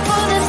For the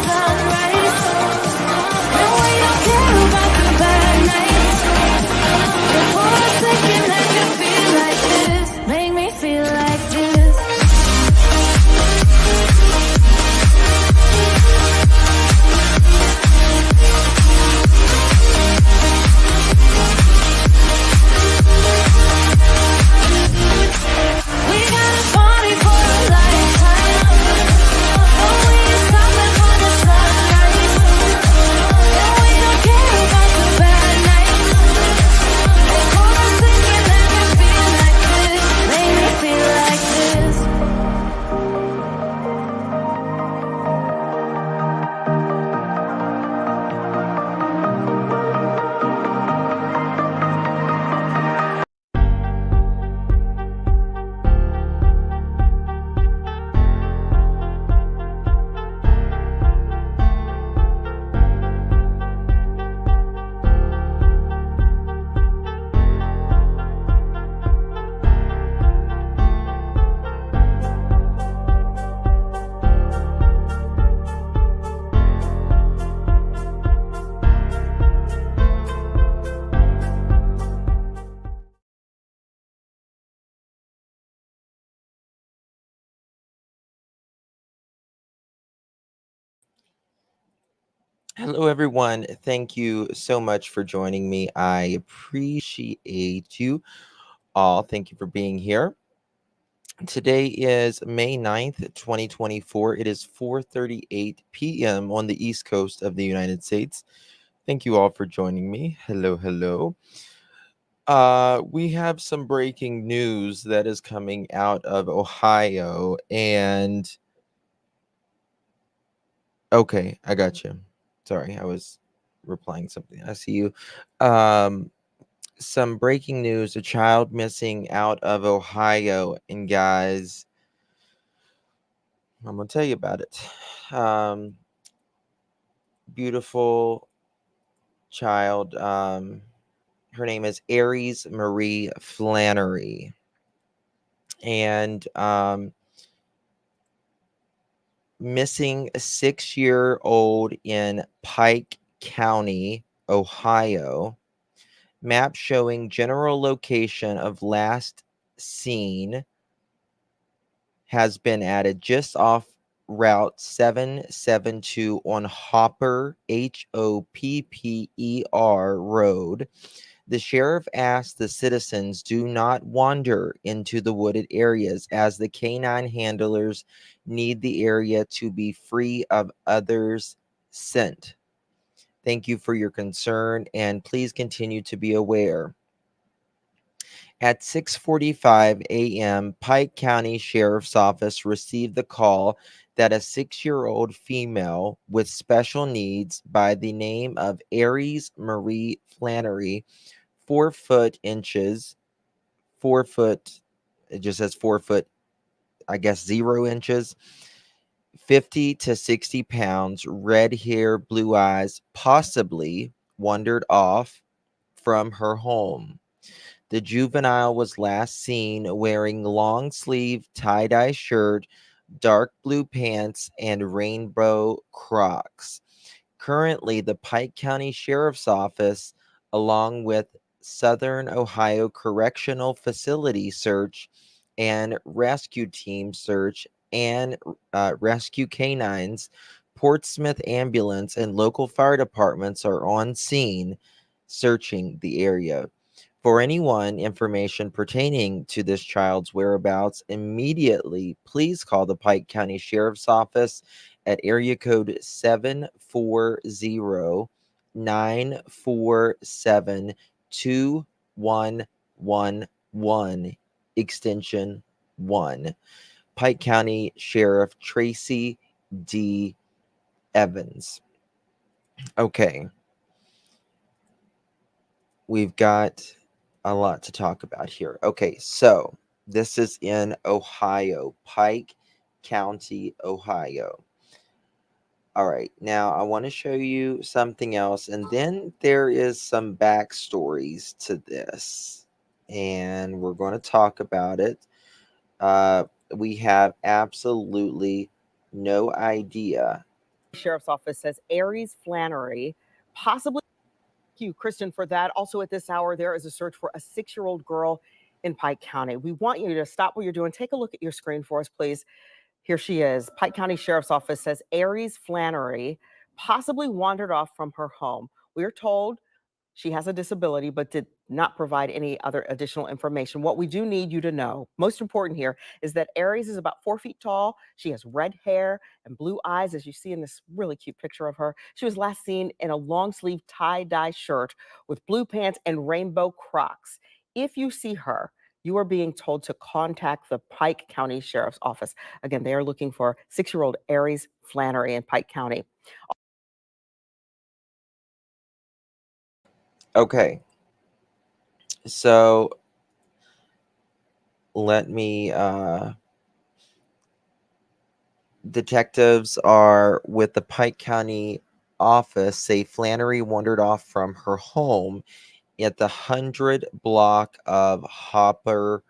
Hello, everyone. Thank you so much for joining me. I appreciate you all. Thank you for being here. Today is May 9th, 2024. It is 4:38 p.m. on the East Coast of the United States. Thank you all for joining me. Hello, hello. We have some breaking news that is coming out of Ohio, and okay, I got you. Sorry, I was replying something. I see you. Um, some breaking news: a child missing out of Ohio, and guys, I'm gonna tell you about it. Um, Beautiful child. Her name is Aries Marie Flannery, and missing a 6-year-old in Pike County, Ohio. Map showing general location of last seen has been added just off Route 772 on Hopper Road. The sheriff asked the citizens do not wander into the wooded areas as the canine handlers need the area to be free of others' scent. Thank you for your concern and please continue to be aware. At 6:45 a.m., Pike County Sheriff's Office received the call that a 6-year-old female with special needs by the name of Aries Marie Flannery, 4 foot, it just says 4 foot, I guess 0 inches, 50 to 60 pounds, red hair, blue eyes, possibly wandered off from her home. The juvenile was last seen wearing long sleeve tie dye shirt, dark blue pants, and rainbow Crocs. Currently, the Pike County Sheriff's Office, along with Southern Ohio Correctional Facility Search and Rescue Team Search and Rescue Canines, Portsmouth Ambulance, and local fire departments are on scene searching the area. For anyone information pertaining to this child's whereabouts, immediately please call the Pike County Sheriff's Office at area code 740-947-2111, extension 1. Pike County Sheriff Tracy D. Evans. Okay, we've got a lot to talk about here. Okay, so this is in Ohio, Pike County, Ohio. All right, now I want to show you something else, and then there is some backstories to this, and we're going to talk about it. We have absolutely no idea. Sheriff's Office says Aries Flannery possibly. Thank you, Kristen, for that. Also, at this hour, there is a search for a 6-year-old girl in Pike County. We want you to stop what you're doing. Take a look at your screen for us, please. Here she is. Pike County Sheriff's Office says Aries Flannery possibly wandered off from her home. We are told she has a disability, but did not provide any other additional information. What we do need you to know, most important here, is that Aries is about 4 feet tall. She has red hair and blue eyes, as you see in this really cute picture of her. She was last seen in a long sleeve tie-dye shirt with blue pants and rainbow Crocs. If you see her, you are being told to contact the Pike County Sheriff's Office. Again, they are looking for 6-year-old Aries Flannery in Pike County. Okay, so let me detectives are with the Pike County office say Flannery wandered off from her home at the 100 block of Hopper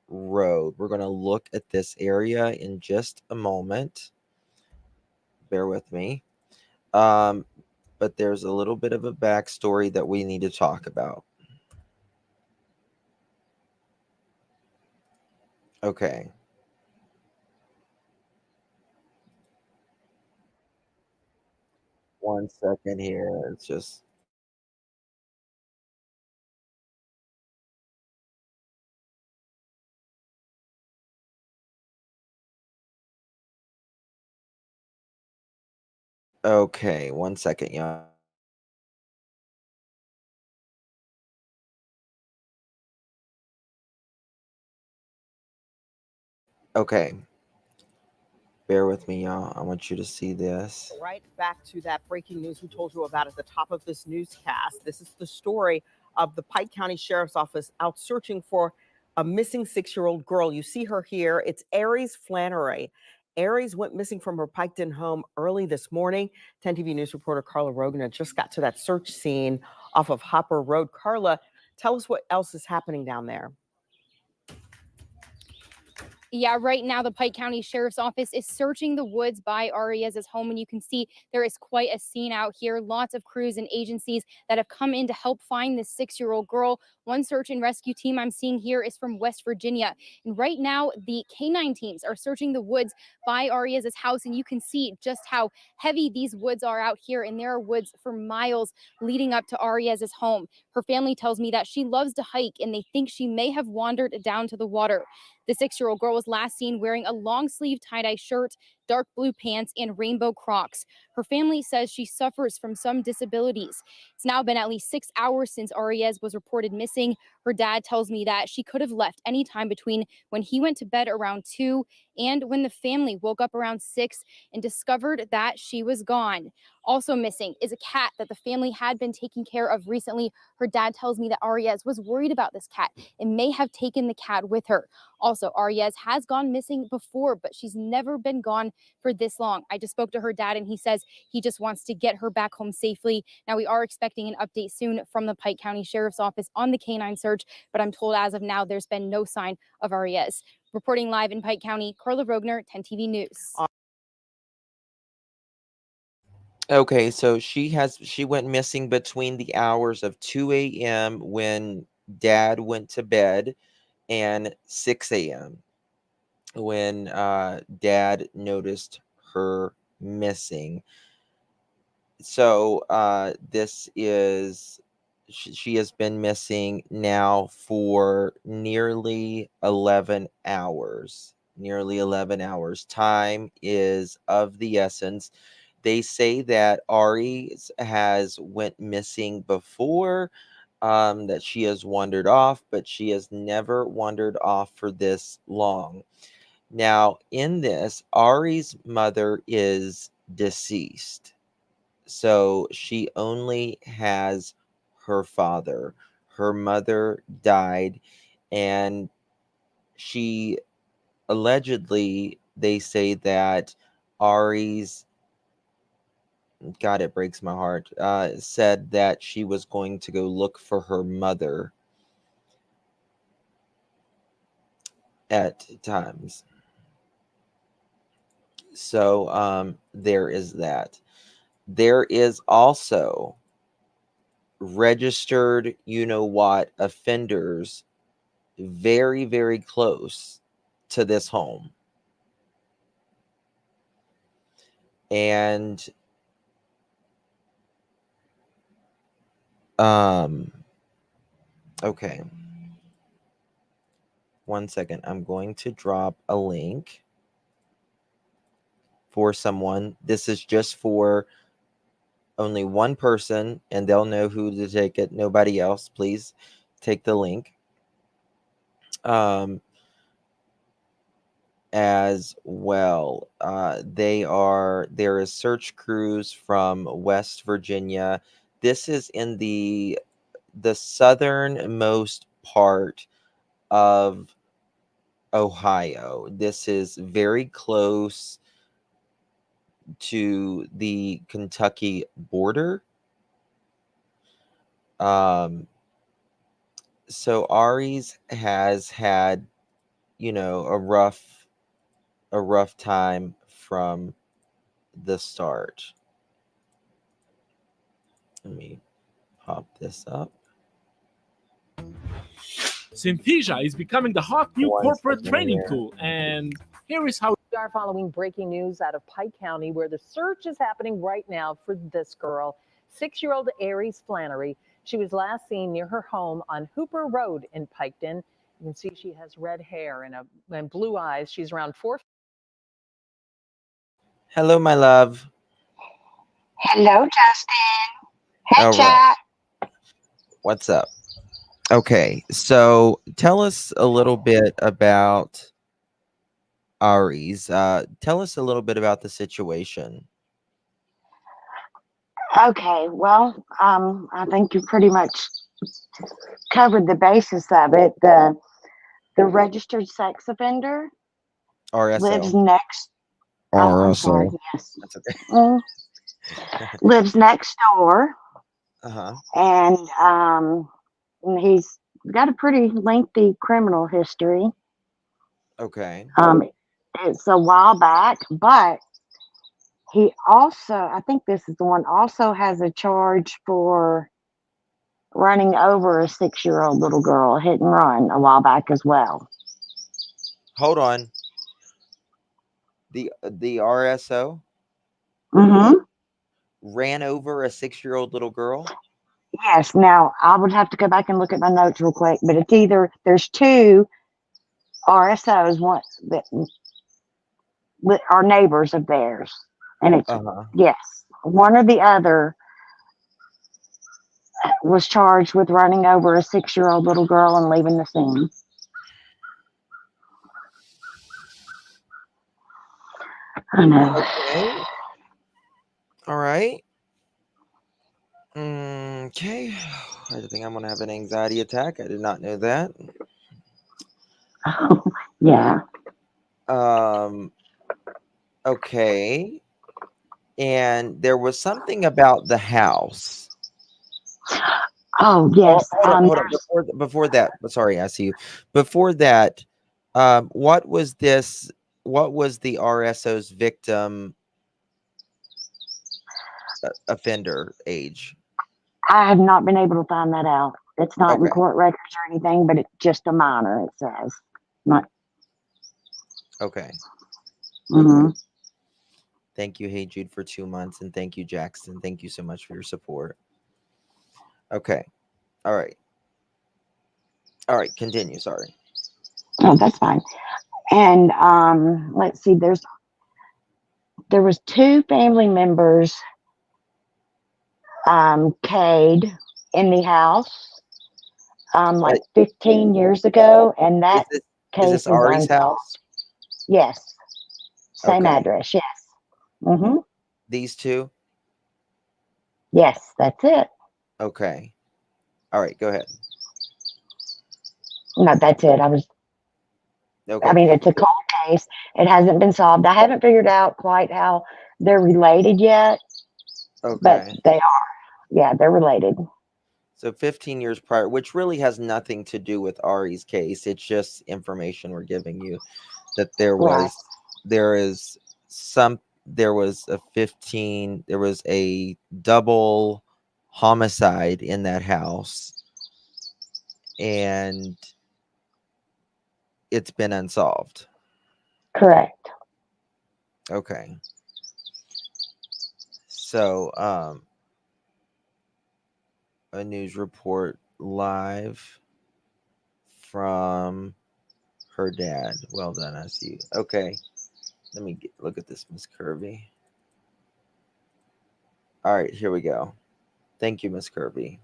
Road. We're going to look at this area in just a moment. Bear with me. But there's a little bit of a backstory that we need to talk about. Okay. 1 second here. It's just okay. 1 second, y'all. Okay. Bear with me, y'all. I want you to see this. Right back to that breaking news we told you about at the top of this newscast. This is the story of the Pike County Sheriff's Office out searching for a missing 6-year-old girl. You see her here. It's Aries Flannery. Aries went missing from her Piketon home early this morning. 10 TV News reporter Carla Rogner just got to that search scene off of Hopper Road. Carla, tell us what else is happening down there. Yeah, right now the Pike County Sheriff's Office is searching the woods by Arias's home, and you can see there is quite a scene out here. Lots of crews and agencies that have come in to help find this 6-year-old girl. One search and rescue team I'm seeing here is from West Virginia, and right now the K9 teams are searching the woods by Arias's house, and you can see just how heavy these woods are out here, and there are woods for miles leading up to Arias's home. Her family tells me that she loves to hike, and they think she may have wandered down to the water. The 6-year-old girl was last seen wearing a long sleeve tie-dye shirt, dark blue pants, and rainbow Crocs. Her family says she suffers from some disabilities. It's now been at least 6 hours since Arias was reported missing. Her dad tells me that she could have left any time between when he went to bed around 2 and when the family woke up around 6 and discovered that she was gone. Also missing is a cat that the family had been taking care of recently. Her dad tells me that Arias was worried about this cat and may have taken the cat with her. Also, Arias has gone missing before, but she's never been gone for this long. I just spoke to her dad, and he says he just wants to get her back home safely. Now, we are expecting an update soon from the Pike County Sheriff's Office on the canine search, but I'm told as of now there's been no sign of Arias. Reporting live in Pike County, Carla Rogner, 10 TV News. Okay, so she went missing between the hours of 2 a.m. when dad went to bed and 6 a.m. when dad noticed her missing. So this is she has been missing now for nearly 11 hours. Nearly 11 hours. Time is of the essence. They say that Aries has went missing before, that she has wandered off, but she has never wandered off for this long. Now, in this, Ari's mother is deceased. So she only has her father. Her mother died, and she allegedly, they say that Ari's, God, it breaks my heart, said that she was going to go look for her mother at times. So there is that. There is also registered, you know what, offenders very, very close to this home. And okay. 1 second. I'm going to drop a link for someone. This is just for only one person, and they'll know who to take it. Nobody else. Please take the link. As well. There is search crews from West Virginia. This is in the southernmost part of Ohio. This is very close to the Kentucky border. So Aries has had, a rough time from the start. Let me pop this up. Synthesia is becoming the hot new One corporate second training here. tool, and here is how We are following breaking news out of Pike County where the search is happening right now for this girl, 6-year-old Aries Flannery. She was last seen near her home on Hooper Road in Piketon. You can see she has red hair and blue eyes. She's around 4. Hello, my love. Hello, Justin. Hey, All right. chat. What's up? Okay, so tell us a little bit about Aries. Tell us a little bit about the situation. Okay, well, I think you pretty much covered the basis of it. The registered sex offender lives RSO. next. Oh, I'm sorry. RSO. Yes, That's okay. lives next door, Uh-huh. and he's got a pretty lengthy criminal history. Okay. It's a while back, but he also, I think this is the one, also has a charge for running over a 6-year-old little girl, hit and run a while back as well. Hold on. The RSO Mm-hmm. ran over a 6-year-old little girl. Yes. Now I would have to go back and look at my notes real quick, but it's either there's two RSOs, one that are neighbors of theirs, and it's yes, one or the other was charged with running over a 6-year-old little girl and leaving the scene. I know. Okay. All right. Okay. I think I'm gonna have an anxiety attack. I did not know that. Yeah. Okay. And there was something about the house. Oh yes. Hold on. Before that, sorry, I see you. Before that, what was this? What was the RSO's victim offender age? I have not been able to find that out. It's not in Okay. court records or anything, but it's just a minor. It says not. Okay. Mm-hmm. Thank you, Hey Jude, for 2 months, and thank you, Jackson. Thank you so much for your support. Okay. All right. All right. Continue. Sorry. Oh, that's fine. And let's see. There was 2 family members Cade in the house like 15 years ago, and that Is this case is Ari's unsolved. house? Yes, same Okay. address. Yes. Mm-hmm. These two? Yes, that's it. Okay. All right. Go ahead. No, that's it. Okay. I mean, it's a cold case. It hasn't been solved. I haven't figured out quite how they're related yet, but Okay. they are. Yeah, they're related. So 15 years prior, which really has nothing to do with Ari's case. It's just information we're giving you that there was a double homicide in that house, and it's been unsolved. Correct. Okay. So a news report live from her dad. Well done, I see you. Okay. Let me look at this, Miss Kirby. All right, here we go. Thank you, Miss Kirby.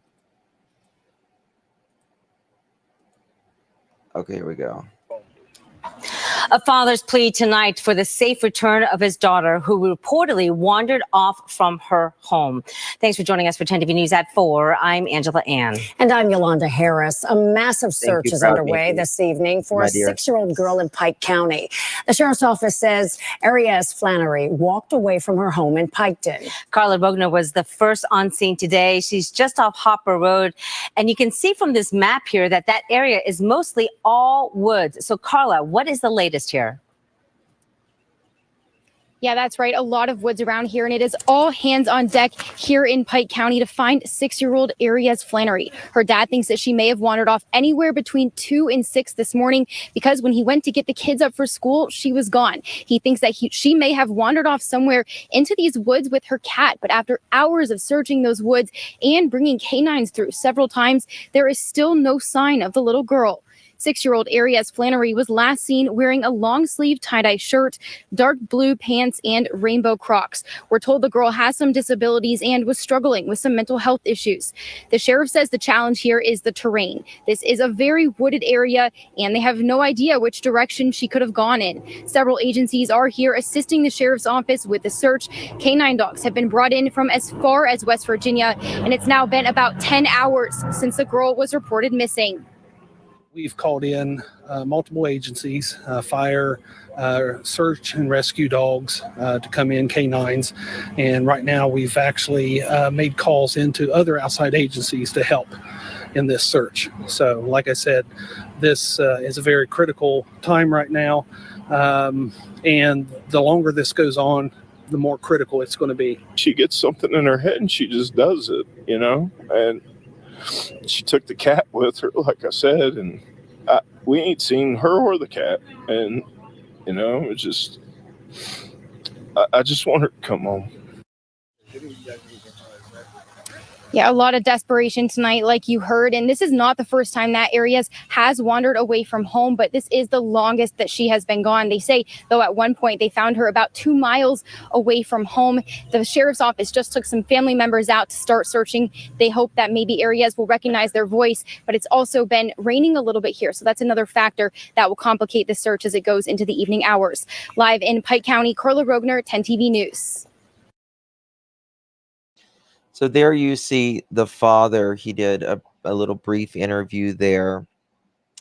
Okay, here we go. A father's plea tonight for the safe return of his daughter, who reportedly wandered off from her home. Thanks for joining us for 10 TV News at 4. I'm Angela Ann. And I'm Yolanda Harris. A massive search is underway this evening for a 6-year-old girl in Pike County. The sheriff's office says Aries Flannery walked away from her home in Piketon. Carla Bogner was the first on scene today. She's just off Hopper Road. And you can see from this map here that that area is mostly all woods. So, Carla, what is the latest here? Yeah, that's right. A lot of woods around here, and it is all hands on deck here in Pike County to find 6-year-old Aries Flannery. Her dad thinks that she may have wandered off anywhere between 2 and 6 this morning because when he went to get the kids up for school, she was gone. He thinks that she may have wandered off somewhere into these woods with her cat, but after hours of searching those woods and bringing canines through several times, there is still no sign of the little girl. 6-year-old Aries Flannery was last seen wearing a long-sleeve tie-dye shirt, dark blue pants, and rainbow Crocs. We're told the girl has some disabilities and was struggling with some mental health issues. The sheriff says the challenge here is the terrain. This is a very wooded area, and they have no idea which direction she could have gone in. Several agencies are here assisting the sheriff's office with the search. Canine dogs have been brought in from as far as West Virginia, and it's now been about 10 hours since the girl was reported missing. We've called in multiple agencies, fire, search and rescue dogs to come in, canines. And right now we've actually made calls into other outside agencies to help in this search. So like I said, this is a very critical time right now. And the longer this goes on, the more critical it's going to be. She gets something in her head and she just does it, and she took the cat with her, like I said, and we ain't seen her or the cat. And, it's just, I just want her to come home. Yeah, a lot of desperation tonight, like you heard. And this is not the first time that Aries has wandered away from home, but this is the longest that she has been gone. They say, though, at one point they found her about 2 miles away from home. The sheriff's office just took some family members out to start searching. They hope that maybe Aries will recognize their voice, but it's also been raining a little bit here. So that's another factor that will complicate the search as it goes into the evening hours. Live in Pike County, Carla Rogner, 10 TV News. So there you see the father. He did a little brief interview there.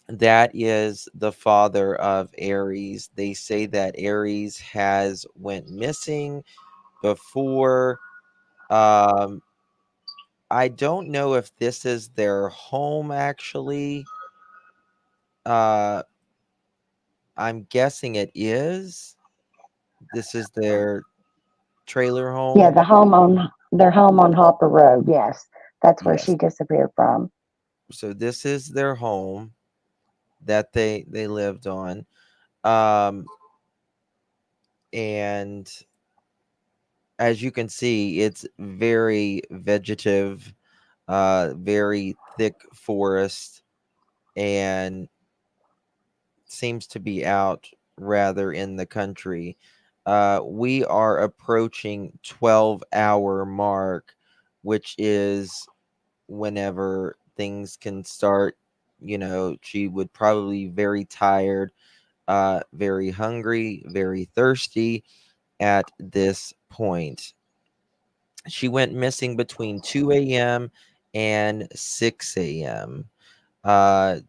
That is the father of Aries. They say that Aries has went missing before. I don't know if this is their home actually. I'm guessing it is. This is their trailer home. Yeah, their home on Hopper Road. Yes, that's where she disappeared from. So this is their home that they lived on, and as you can see, it's very vegetative, very thick forest, and seems to be out rather in the country. We are approaching 12-hour mark, which is whenever things can start. She would probably be very tired, very hungry, very thirsty at this point. She went missing between 2 a.m. and 6 a.m. The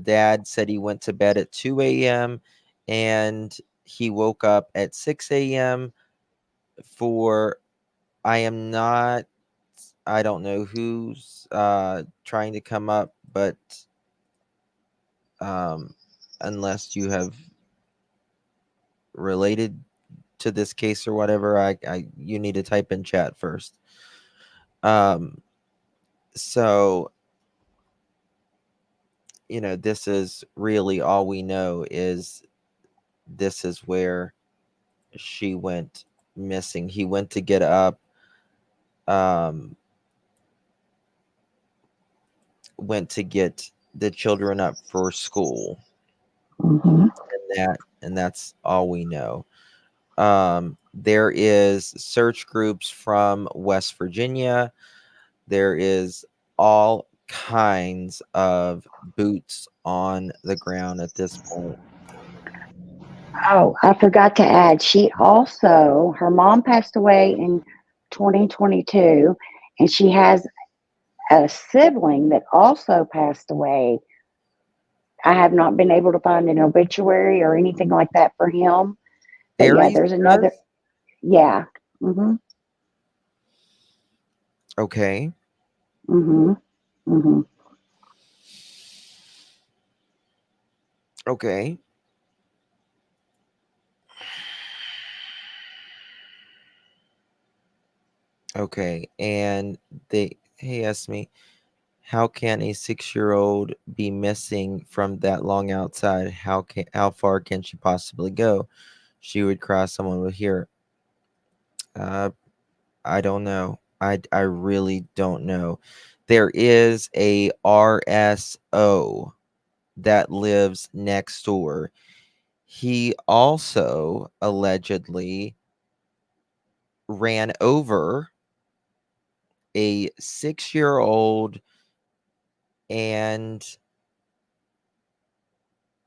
dad said he went to bed at 2 a.m. and he woke up at 6 a.m. for I don't know who's trying to come up, but unless you have related to this case or whatever, you need to type in chat first. So this is really all we know is this is where she went missing. He went to get up, went to get the children up for school. Mm-hmm. And that's all we know. There is search groups from West Virginia. There is all kinds of boots on the ground at this point. Oh, I forgot to add, her mom passed away in 2022, and she has a sibling that also passed away. I have not been able to find an obituary or anything like that for him. But Aries, yeah, there's another. Yeah. Mm-hmm. Okay. Mm-hmm. Mm-hmm. Okay. Okay, and he asked me, how can a 6-year-old be missing from that long outside? How far can she possibly go? She would cry. Someone would hear. I don't know. I really don't know. There is a RSO that lives next door. He also allegedly ran over a 6-year-old and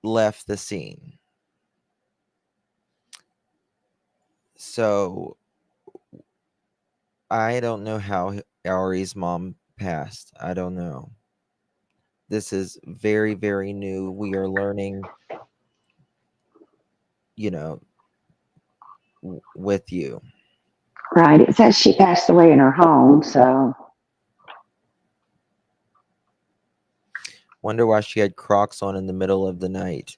left the scene. So I don't know how Aries' mom passed. I don't know. This is very, very new. We are learning, you know, with you. Right. It says she passed away in her home, so Wonder why she had Crocs on in the middle of the night.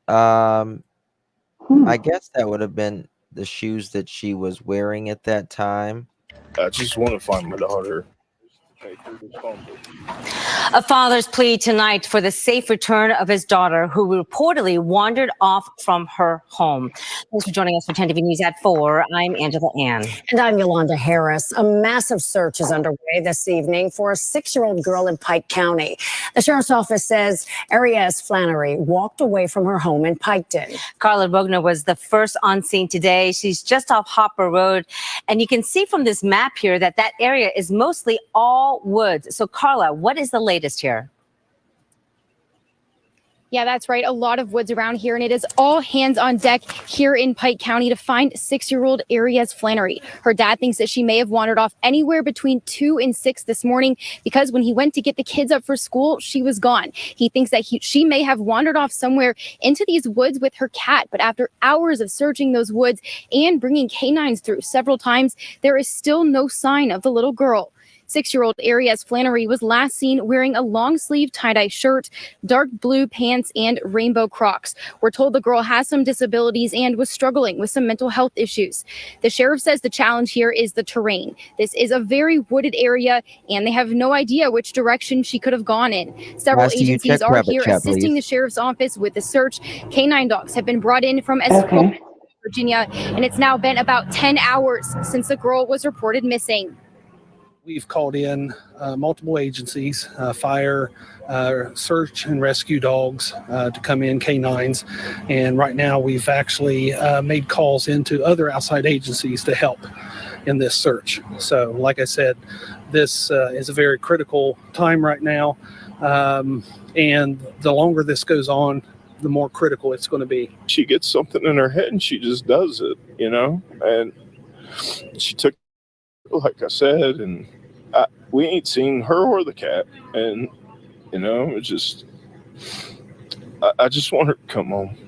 I guess that would have been the shoes that she was wearing at that time. I just want to find my daughter. A father's plea tonight for the safe return of his daughter, who reportedly wandered off from her home. Thanks for joining us for 10 TV News at 4. I'm Angela Ann. And I'm Yolanda Harris. A massive search is underway this evening for a 6-year-old girl in Pike County. The sheriff's office says Aries Flannery walked away from her home in Piketon. Carla Bogner was the first on scene today. She's just off Hopper Road. And you can see from this map here that that area is mostly all woods. So, Carla, what is the latest here? Yeah, that's right. A lot of woods around here, and it is all hands on deck here in Pike County to find 6-year-old Aries Flannery. Her dad thinks that she may have wandered off anywhere between 2 and 6 this morning because when he went to get the kids up for school, she was gone. He thinks that she may have wandered off somewhere into these woods with her cat. But after hours of searching those woods and bringing canines through several times, there is still no sign of the little girl. 6-year-old Aries Flannery was last seen wearing a long-sleeve tie-dye shirt, dark blue pants, and rainbow Crocs. We're told the girl has some disabilities and was struggling with some mental health issues. The sheriff says the challenge here is the terrain. This is a very wooded area, and they have no idea which direction she could have gone in. Several agencies are here assisting the sheriff's office with the search. Canine dogs have been brought in from as far as Virginia, and it's now been about 10 hours since the girl was reported missing. We've called in multiple agencies, fire, search and rescue dogs to come in, canines. And right now we've actually made calls into other outside agencies to help in this search. So like I said, this is a very critical time right now. And the longer this goes on, the more critical it's going to be. She gets something in her head and she just does it, and she took, like I said, and we ain't seen her or the cat, and it's just I just want her to come home.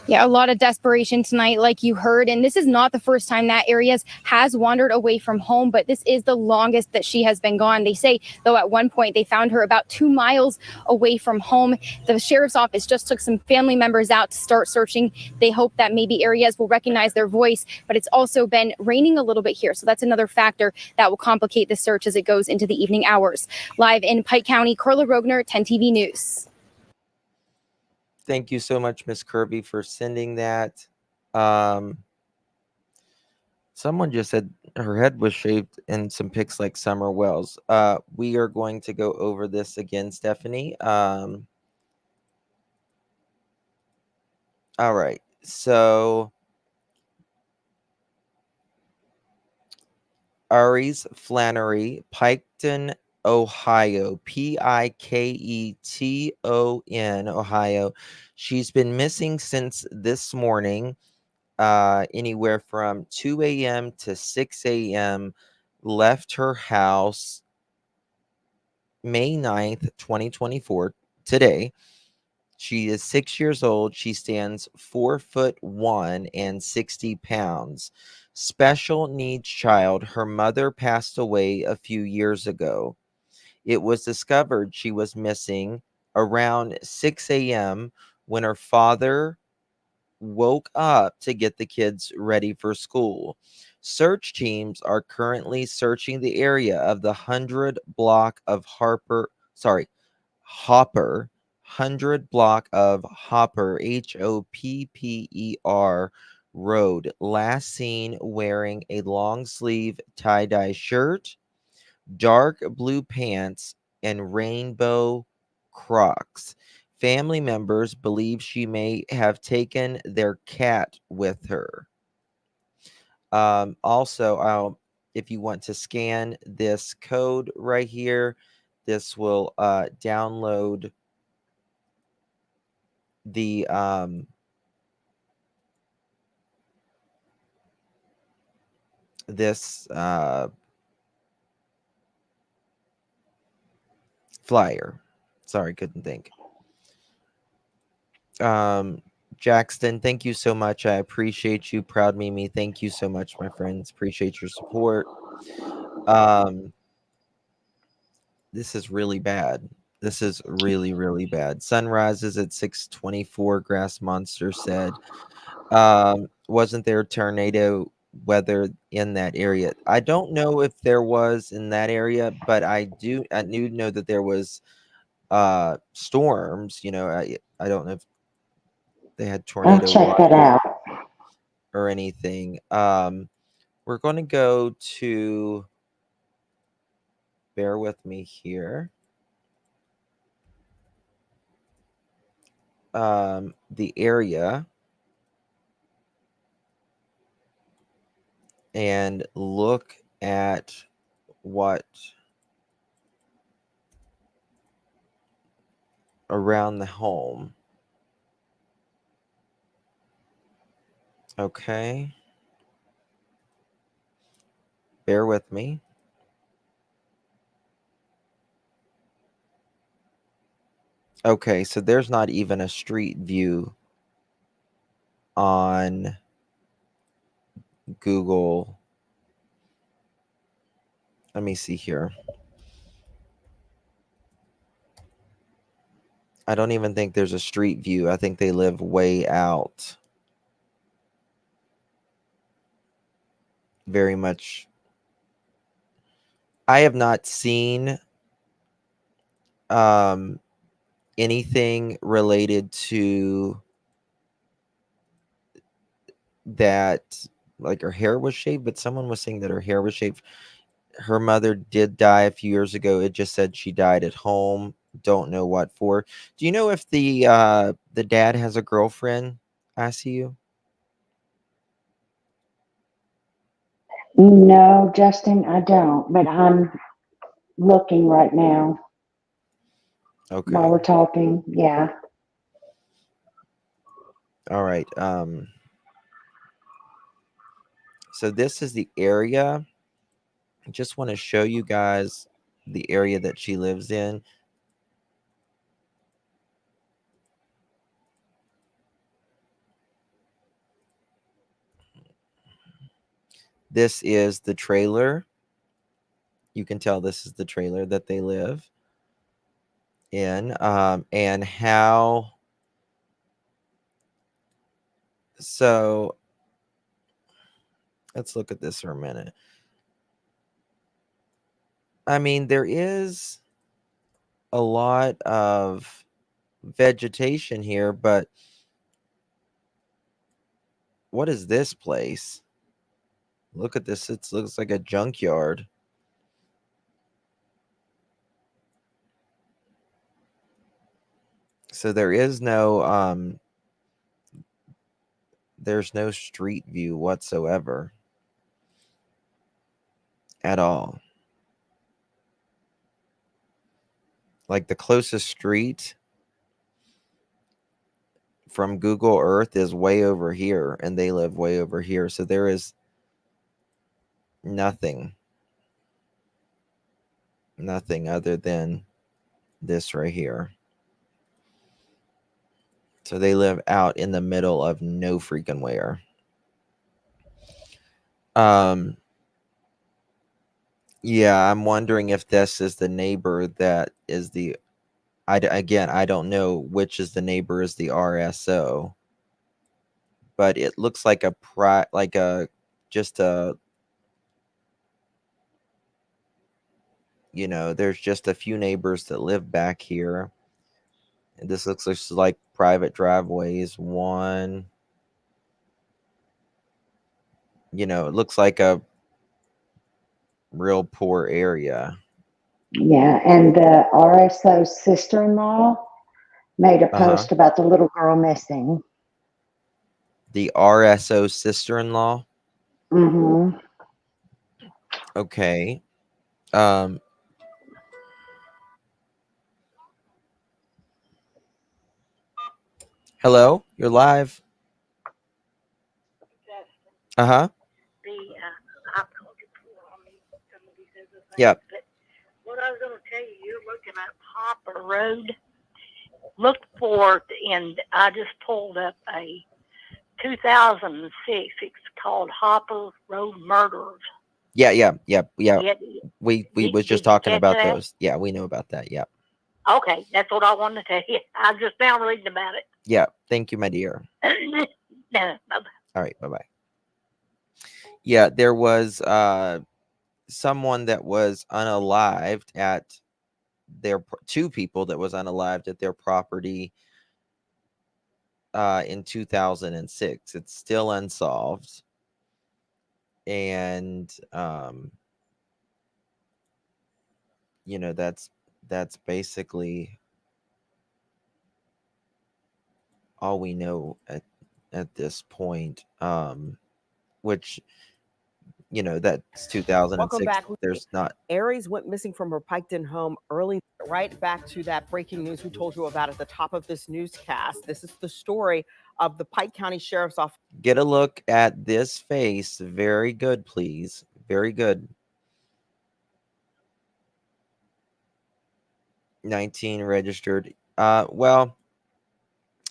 Yeah, a lot of desperation tonight, like you heard. And this is not the first time that Aries has wandered away from home, but this is the longest that she has been gone. They say, though, at one point they found her about 2 miles away from home. The sheriff's office just took some family members out to start searching. They hope that maybe Aries will recognize their voice, but it's also been raining a little bit here. So that's another factor that will complicate the search as it goes into the evening hours. Live in Pike County, Carla Rogner, 10 TV News. Thank you so much, Miss Kirby, for sending that. Someone just said her head was shaved in some pics like Summer Wells. We are going to go over this again, Stephanie. All right. So Aries Flannery, Piketon, Ohio, Piketon, Ohio. She's been missing since this morning, anywhere from 2 a.m. to 6 a.m. Left her house May 9th, 2024, today. She is 6 years old. She stands 4'1" and 60 pounds. Special needs child. Her mother passed away a few years ago. It was discovered she was missing around 6 a.m. when her father woke up to get the kids ready for school. Search teams are currently searching the area of the 100 block of Hopper, 100 block of Hopper, Hopper Road, last seen wearing a long sleeve tie-dye shirt, dark blue pants, and rainbow Crocs. Family members believe she may have taken their cat with her. Also, if you want to scan this code right here, this will download the this flyer. Sorry, couldn't think. Jackson, thank you so much. I appreciate you. Proud Mimi, thank you so much, my friends. Appreciate your support. This is really bad. This is really, really bad. Sunrises at 6:24. Grass Monster said, wasn't there tornado weather in that area? I don't know if there was in that area, but I do know that there was storms. I don't know if they had I'll tornado check that watches out. or anything. We're going to go to, bear with me here. The area and look at what around the home. Okay. Bear with me. Okay, so there's not even a street view on Google. Let me see here. I don't even think there's a street view. I think they live way out. Very much. I have not seen anything related to that, like her hair was shaved, but someone was saying that her hair was shaved. Her mother did die a few years ago. It just said she died at home. Don't know what for. Do you know if the dad has a girlfriend? I see you. No, Justin, I don't, but I'm looking right now Okay. while we're talking. Yeah. All right. So this is the area. I just want to show you guys the area that she lives in. This is the trailer. You can tell this is the trailer that they live in, and how. So let's look at this for a minute. I mean, there is a lot of vegetation here, but what is this place? Look at this. It looks like a junkyard. So there's no street view whatsoever at all. Like the closest street from Google Earth is way over here, and they live way over here. So there is nothing other than this right here. So they live out in the middle of no freaking where. Yeah, I'm wondering if this is the neighbor that is the. I don't know which is the neighbor is the RSO. but it looks like just a, you know, there's just a few neighbors that live back here. And this looks just like private driveways. One, you know, it looks like a real poor area. Yeah, and the RSO sister-in-law made a Uh-huh. post about the little girl missing. The RSO sister-in-law. Mm-hmm. Okay. Um, hello, you're live. Uh-huh. I've called you before on some of these other things. Yep. But what I was going to tell you, you're looking at Hopper Road. Look for it, and I just pulled up a 2006. It's called Hopper Road Murders. Yeah. Did, We was just did you talking catch about that? those. Yeah, we know about that. Yeah. Okay, that's what I wanted to tell you. I just now reading about it. Yeah. Thank you, my dear. No, bye-bye. All right, bye-bye. Yeah, there was someone that was unalived at two people that was unalived at their property in 2006. It's still unsolved. And you know, that's basically all we know at this point. Which, you know, that's 2006. Welcome back. There's not. Aries went missing from her Piketon home early. Right back to that breaking news we told you about at the top of this newscast. This is the story of the Pike County Sheriff's Office. Get a look at this face. Very good, please. Very good. 19 registered. Well,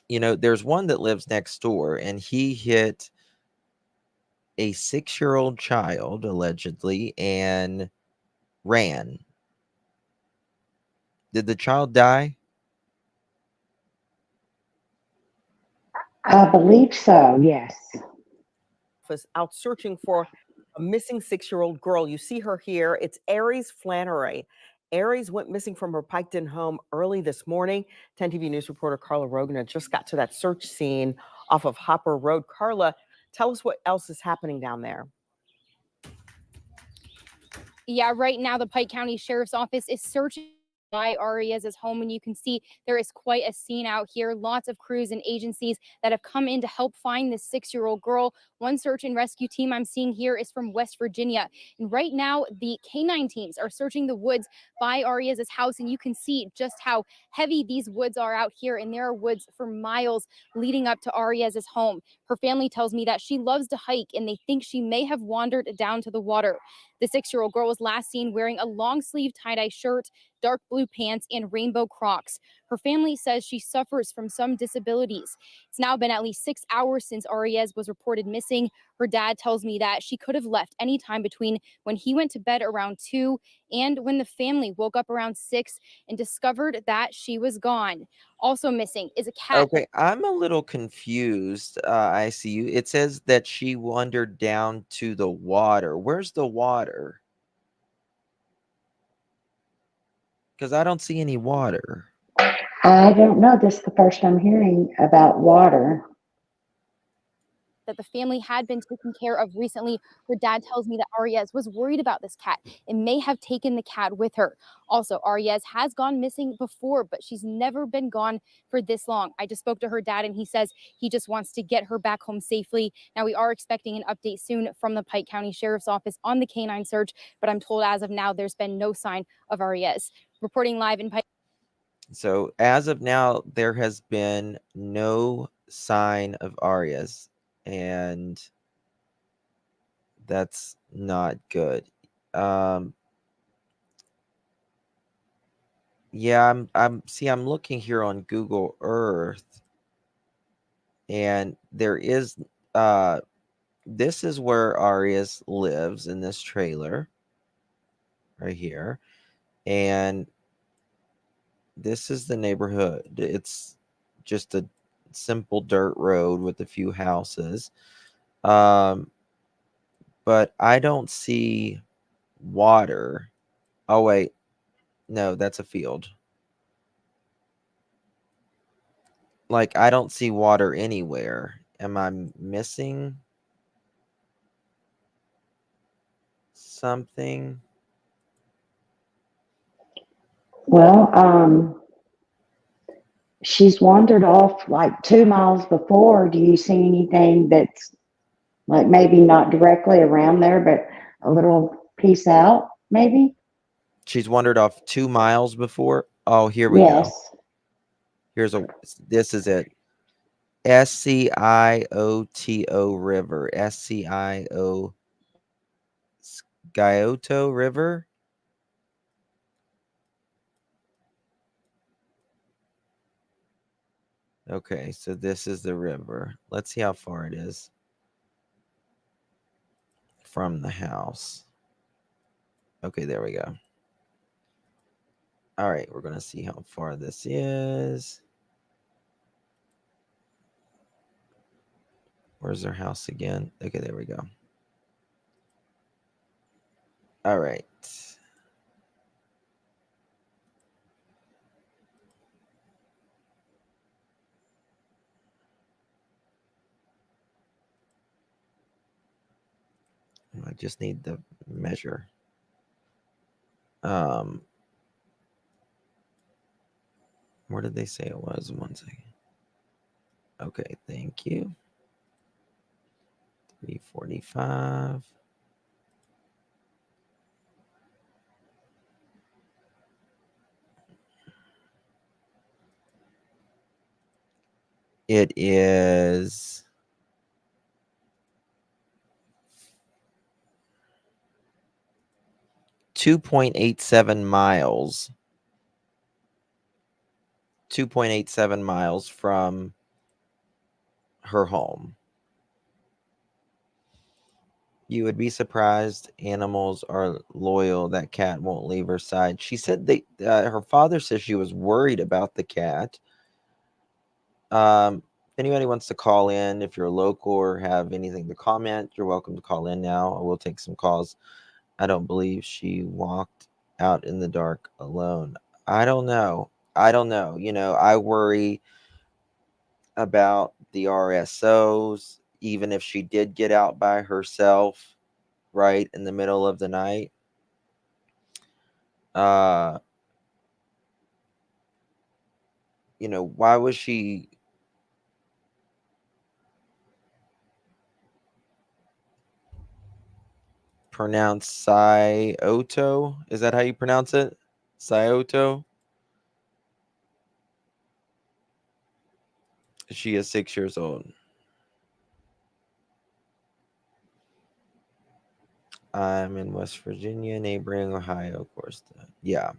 you know, there's one that lives next door, and he hit a 6-year-old child allegedly and ran. Did the child die? I believe so, yes. Out searching for a missing 6-year-old girl. You see her here. It's Aries Flannery. Aries went missing from her Piketon home early this morning. 10 TV News reporter Carla Rogana just got to that search scene off of Hopper Road. Carla, tell us what else is happening down there. Yeah, right now the Pike County Sheriff's Office is searching by Arias' home, and you can see there is quite a scene out here. Lots of crews and agencies that have come in to help find this 6-year-old girl. One search and rescue team I'm seeing here is from West Virginia, and right now the K9 teams are searching the woods by Arias' house, and you can see just how heavy these woods are out here, and there are woods for miles leading up to Arias' home. Her family tells me that she loves to hike, and they think she may have wandered down to the water. The 6-year-old girl was last seen wearing a long-sleeve tie-dye shirt, dark blue pants, and rainbow Crocs. Her family says she suffers from some disabilities. It's now been at least 6 hours since Arias was reported missing. Her dad tells me that she could have left any time between when he went to bed around 2 and when the family woke up around 6 and discovered that she was gone. Also missing is a cat. Okay, I'm a little confused. I see you. It says that she wandered down to the water. Where's the water? Because I don't see any water. I don't know. This is the first I'm hearing about water. That the family had been taking care of recently. Her dad tells me that Arias was worried about this cat and may have taken the cat with her. Also, Arias has gone missing before, but she's never been gone for this long. I just spoke to her dad, and he says he just wants to get her back home safely. Now, we are expecting an update soon from the Pike County Sheriff's Office on the canine search, but I'm told as of now there's been no sign of Arias. Reporting live in Pike. So as of now, there has been no sign of Arias, and that's not good. Yeah, I'm looking here on Google Earth, and there is this is where Arias lives, in this trailer right here, and this is the neighborhood. It's just a simple dirt road with a few houses. But I don't see water. Oh, wait. No, that's a field. Like, I don't see water anywhere. Am I missing something? Well, she's wandered off like 2 miles before. Do you see anything that's like maybe not directly around there, but a little piece out, maybe? She's wandered off 2 miles before. Oh, here we Yes. go. This is it. Scioto River. Scioto River. Okay, so this is the river. Let's see how far it is from the house. Okay, there we go. All right, we're going to see how far this is. Where's their house again? Okay, there we go. All right. I just need the measure. Where did they say it was? 1 second. Okay, thank you. 345. It is 2.87 miles. 2.87 miles from her home. You would be surprised. Animals are loyal. That cat won't leave her side. She said her father says she was worried about the cat. If anybody wants to call in, if you're local or have anything to comment, you're welcome to call in now. I will take some calls. I don't believe she walked out in the dark alone. I don't know. You know, I worry about the RSOs, even if she did get out by herself, right, in the middle of the night. You know, why was she pronounced Scioto? Is that how you pronounce it? Scioto? She is 6 years old. I'm in West Virginia, neighboring Ohio, of course. Yeah.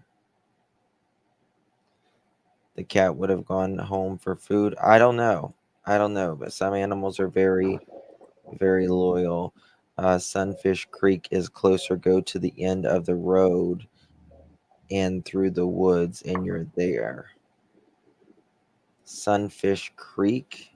The cat would have gone home for food. I don't know. But some animals are very, very loyal. Sunfish Creek is closer. Go to the end of the road and through the woods, and you're there. Sunfish Creek.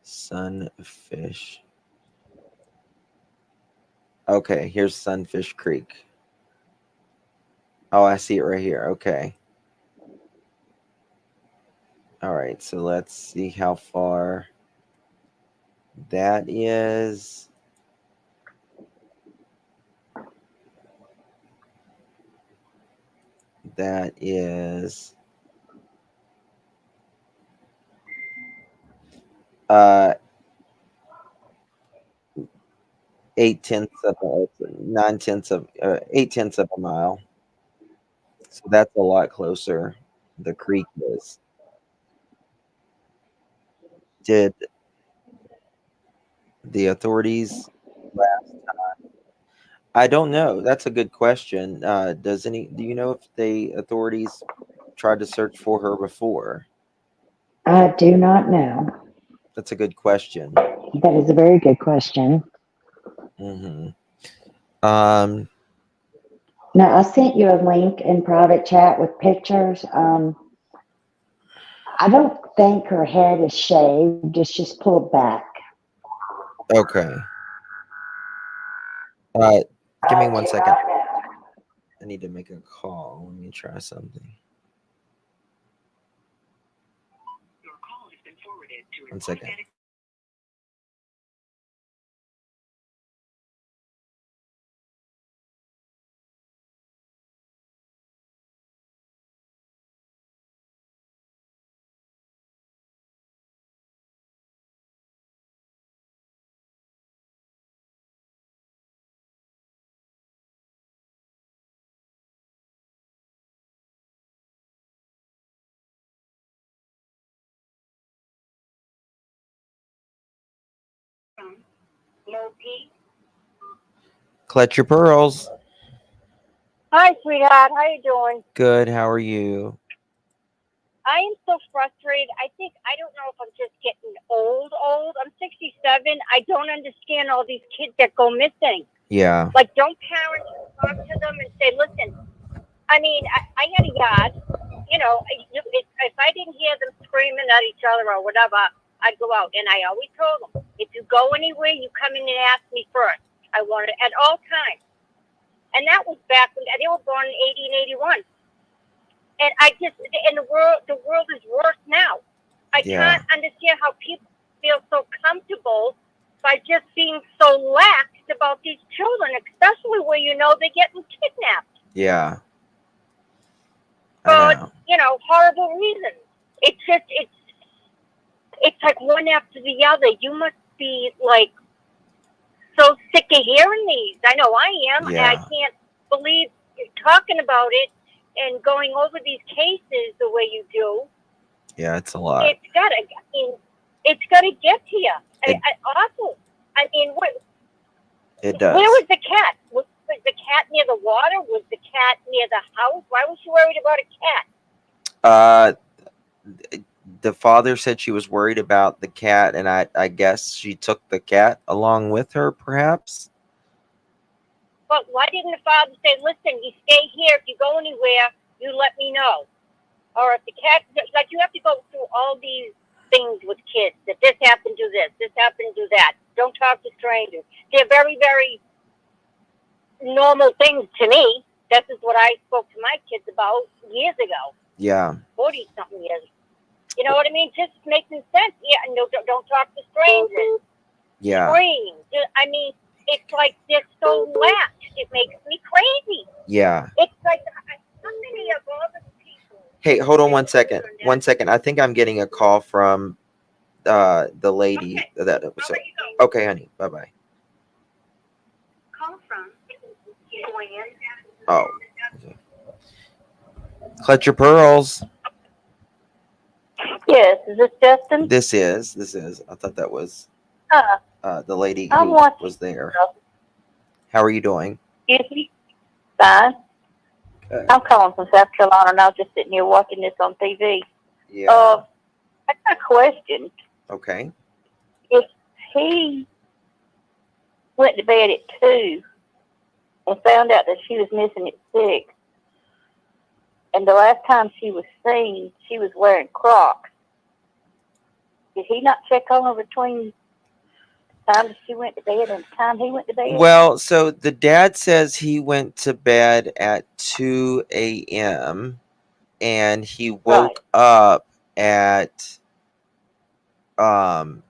Sunfish. Okay, here's Sunfish Creek. Oh, I see it right here. Okay. All right, so let's see how far that is. That is 8 tenths of a mile. So that's a lot closer. The creek is. Did the authorities last time? I don't know. That's a good question. Do you know if the authorities tried to search for her before? I do not know. That's a good question. That is a very good question. Mm-hmm. Now, I sent you a link in private chat with pictures. I don't think her head is shaved, it's just pulled back. Okay. Give me 1 second. I need to make a call. Let me try something. 1 second. Clutch your pearls. Hi, sweetheart. How you doing? Good. How are you? I am so frustrated. I don't know if I'm just getting old. I'm 67. I don't understand all these kids that go missing. Yeah. Like, don't parents talk to them and say, listen, I mean, I had a yard. You know, if I didn't hear them screaming at each other or whatever, I'd go out. And I always told them, if you go anywhere, you come in and ask me first. I want it at all times. And that was back when they were born in 80 and 81. And the world is worse now. I can't understand how people feel so comfortable by just being so lax about these children, especially where you know they're getting kidnapped. Yeah. For, horrible reasons. It's like one after the other. You must be like so sick of hearing these. I know I am. Yeah. And I can't believe you're talking about it and going over these cases the way you do. Yeah, it's a lot. It's gotta get to you. Awful. I mean, it does. Where was the cat? Was the cat near the water? Was the cat near the house? Why was she worried about a cat? The father said she was worried about the cat, and I guess she took the cat along with her, perhaps. But why didn't the father say, listen, you stay here. If you go anywhere, you let me know. Or if the cat, like, you have to go through all these things with kids, that this happened, do this happened, do that. Don't talk to strangers. They're very, very normal things to me. This is what I spoke to my kids about years ago. Yeah. 40-something years. You know what I mean? Just making sense. Yeah, no, don't talk to strangers. Yeah. Scream. I mean, it's like they're so lax. It makes me crazy. Yeah. It's like how many of all the people. Hey, hold on 1 second. 1 second. I think I'm getting a call from the lady that was. Okay, honey. Bye bye. Call from. Oh. Okay. Clutch your pearls. Yes, is this Justin? This is. I thought that was the lady who was there. How are you doing? Fine. Okay. I'm calling from South Carolina and I was just sitting here watching this on TV. Yeah. I got a question. Okay. If he went to bed at 2 and found out that she was missing at 6, and the last time she was seen, she was wearing Crocs, did he not check on her between the time that she went to bed and the time he went to bed? Well, so the dad says he went to bed at 2 a.m. and he woke up at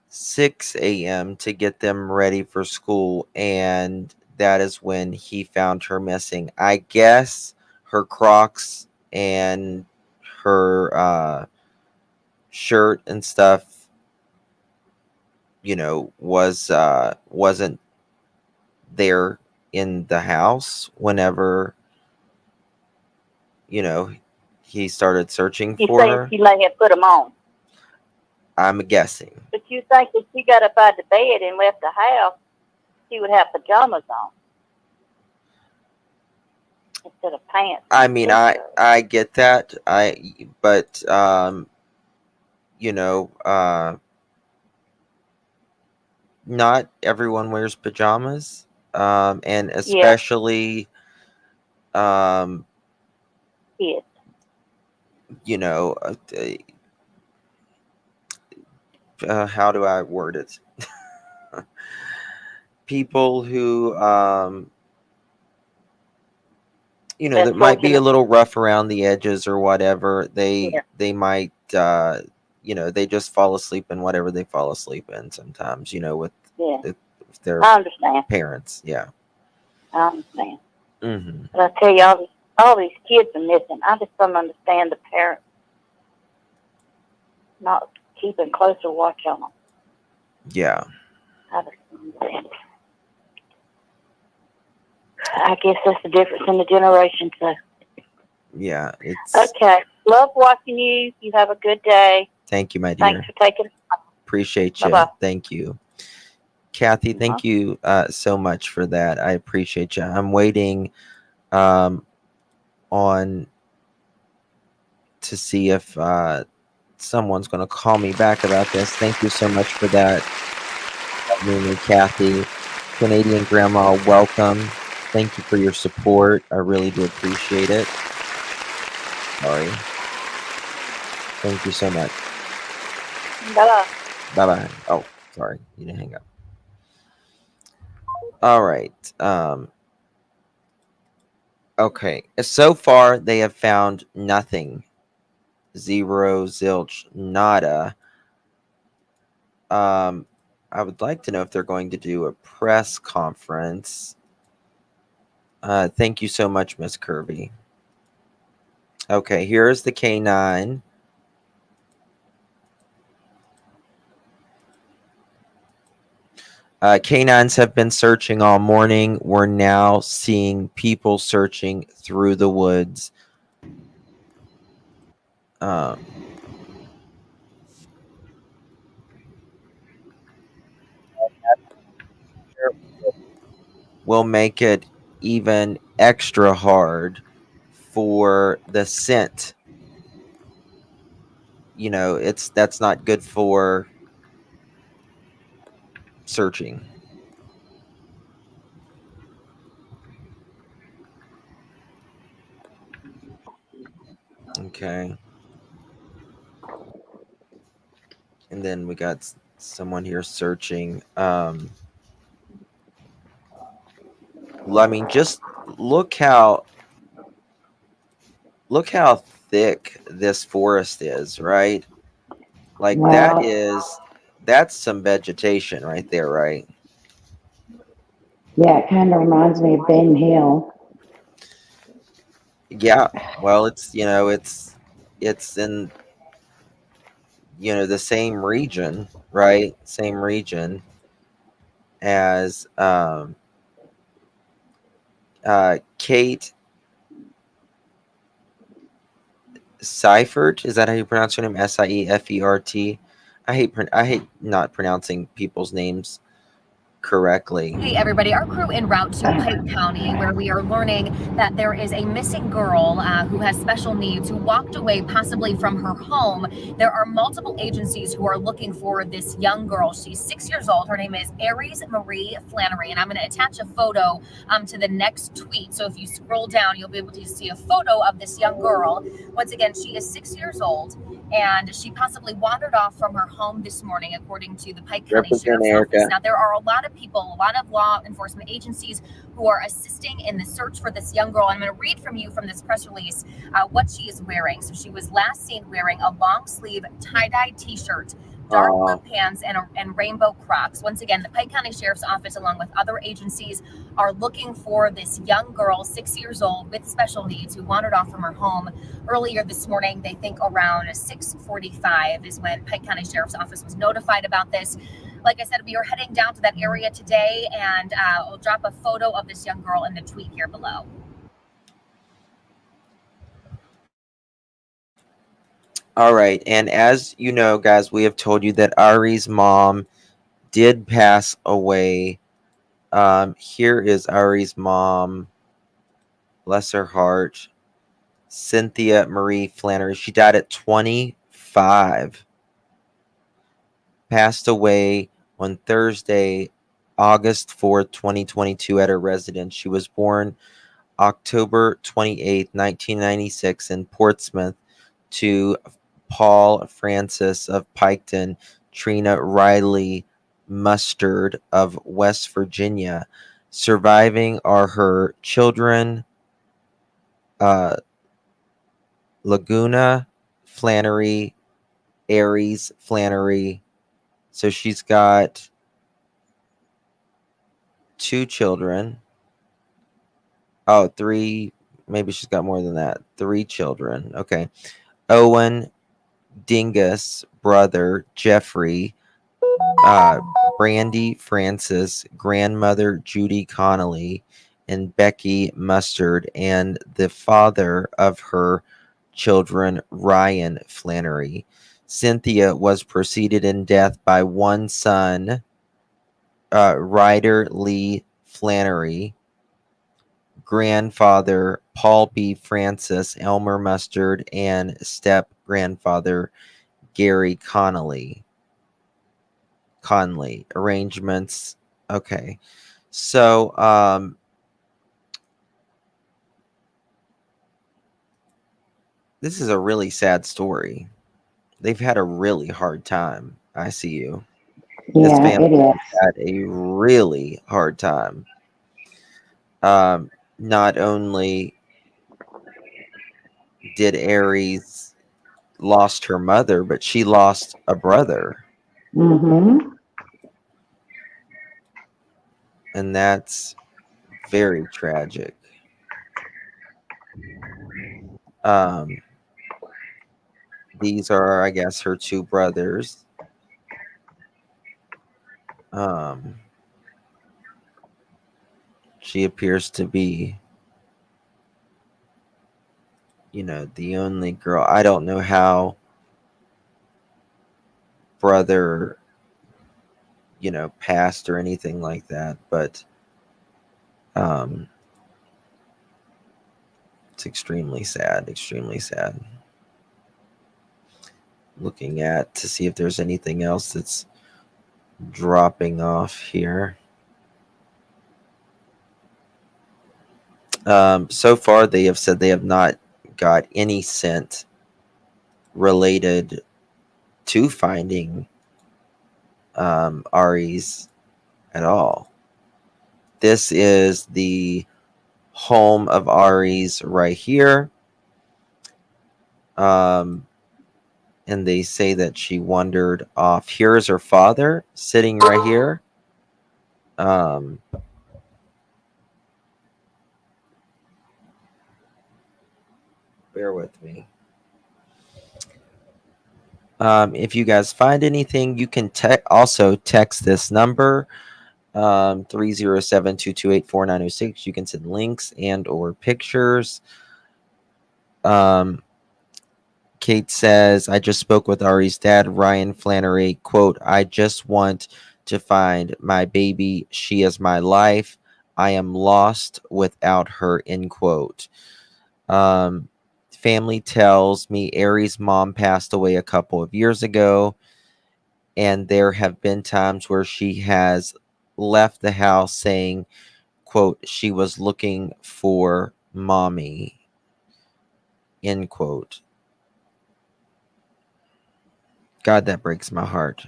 6 a.m. to get them ready for school, and that is when he found her missing. I guess her Crocs and her shirt and stuff, wasn't there in the house whenever he started searching for her. She may have put them on. I'm guessing. But you think if she got up out of bed and left the house, she would have pajamas on instead of pants? I mean, I get that. But not everyone wears pajamas, and especially Yes. You know, how do I word it? People who, you know, That's that might like be in a little rough around the edges or whatever. yeah. They might, you know, they just fall asleep in whatever they fall asleep in sometimes. You know, with Yeah. with their I understand. parents. Yeah. I understand. Hmm. But I tell you, all these kids are missing. I just don't understand the parents not keeping closer watch on them. Yeah. I just don't understand. I guess that's the difference in the generation. So, Yeah. It's. okay. Love watching you. You have a good day. Thank you, my Thanks dear. for taking. Appreciate Bye you. bye. Thank you, Kathy. Thank you so much for that. I appreciate you. I'm waiting on to see if someone's going to call me back about this. Thank you so much for that, Mimi, Kathy. Canadian Grandma, welcome. Thank you for your support. I really do appreciate it. Sorry. Thank you so much. Bye bye. Bye bye. Oh, sorry. You didn't hang up. All right. Okay. So far, they have found nothing. Zero, zilch, nada. I would like to know if they're going to do a press conference. Thank you so much, Miss Kirby. Okay, here's the K9. Canines have been searching all morning. We're now seeing people searching through the woods. Will make it even extra hard for the scent. You know, that's not good for searching. Okay. And then we got someone here searching. I mean, just look how look how thick this forest is, right? Like Well, that's some vegetation right there, right? yeah, it kind of reminds me of Ben Hill. Yeah. Well, it's it's in the same region, right? Same region as Kate Seifert. Is that how you pronounce her name? Siefert. I hate not pronouncing people's names correctly. Hey everybody, our crew en route to Pike County, where we are learning that there is a missing girl who has special needs, who walked away possibly from her home. There are multiple agencies who are looking for this young girl. She's 6 years old. Her name is Aries Marie Flannery, and I'm going to attach a photo to the next tweet. So if you scroll down, you'll be able to see a photo of this young girl. Once again, she is 6 years old, and she possibly wandered off from her home this morning, according to the Pike County Represent Sheriff's Erica. Office. Now, there are a lot of people, a lot of law enforcement agencies who are assisting in the search for this young girl. I'm going to read from you from this press release what she is wearing. So she was last seen wearing a long sleeve tie-dye t-shirt, dark blue pants, and rainbow Crocs. Once again, the Pike County Sheriff's Office, along with other agencies, are looking for this young girl, 6 years old, with special needs, who wandered off from her home earlier this morning. They think around 6:45 is when Pike County Sheriff's Office was notified about this. Like I said, we are heading down to that area today, and we'll drop a photo of this young girl in the tweet here below. All right. And as you know, guys, we have told you that Ari's mom did pass away. Here is Ari's mom. Bless her heart. Cynthia Marie Flannery. She died at 25. Passed away on Thursday, August 4th, 2022, at her residence. She was born October 28th, 1996 in Portsmouth to Paul Francis of Piketon, Trina Riley Mustard of West Virginia. Surviving are her children, Laguna Flannery, Aries Flannery. So she's got 2 children. Oh, 3. Maybe she's got more than that. 3 children. Okay. Owen Dingus, brother Jeffrey, Brandy Francis, grandmother Judy Connolly, and Becky Mustard, and the father of her children, Ryan Flannery. Cynthia was preceded in death by one son, Ryder Lee Flannery, grandfather Paul B. Francis, Elmer Mustard, and step grandfather Gary Conley. Arrangements. Okay. So this is a really sad story. They've had a really hard time. I see you. This Yeah, family it is. had a really hard time. Not only did Aries lost her mother, but she lost a brother. Mm-hmm. And that's very tragic. These are, I guess, her 2 brothers. She appears to be, the only girl. I don't know how brother, passed or anything like that, but it's extremely sad, extremely sad. Looking at to see if there's anything else that's dropping off here. So far, they have said they have not got any scent related to finding Aries at all. This is the home of Aries right here. And they say that she wandered off. Here's her father sitting right here. Bear with me. If you guys find anything, you can also text this number, 307-228-4906. You can send links and or pictures. Kate says, I just spoke with Ari's dad, Ryan Flannery. Quote, I just want to find my baby. She is my life. I am lost without her, end quote. Family tells me Aries' mom passed away a couple of years ago, and there have been times where she has left the house saying, quote, she was looking for mommy, end quote. God, that breaks my heart.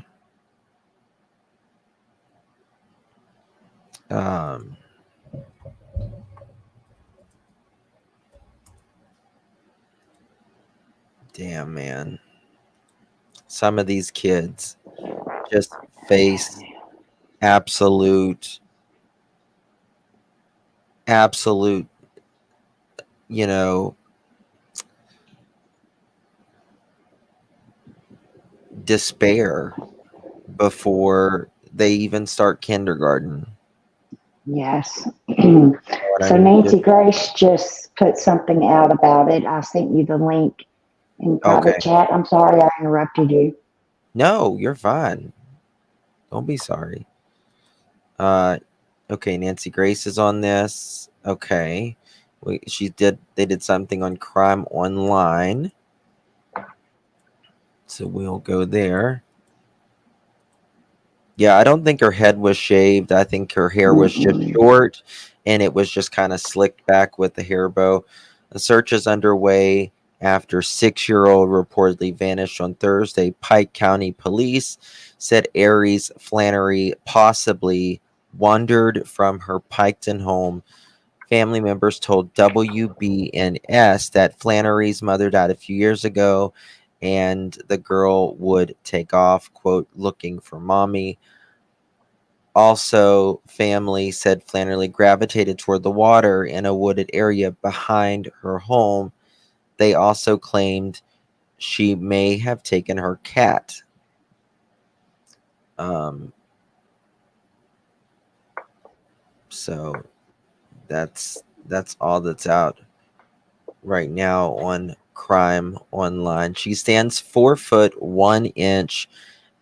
Damn, man. Some of these kids just face absolute, despair before they even start kindergarten. Yes. What I So mean? Nancy Grace just put something out about it. I sent you the link in private Okay. chat. I'm sorry I interrupted you. No, you're fine. Don't be sorry. Okay, Nancy Grace is on this. Okay. They did something on Crime Online. So we'll go there. Yeah, I don't think her head was shaved. I think her hair was just short and it was just kind of slicked back with the hair bow. The search is underway after 6-year-old reportedly vanished on Thursday. Pike County Police said Aries Flannery possibly wandered from her Piketon home. Family members told WBNS that Flannery's mother died a few years ago and the girl would take off, quote, looking for mommy. Also, family said Flannery gravitated toward the water in a wooded area behind her home. They also claimed she may have taken her cat. So that's all that's out right now on Crime Online. She stands 4 foot 1 inch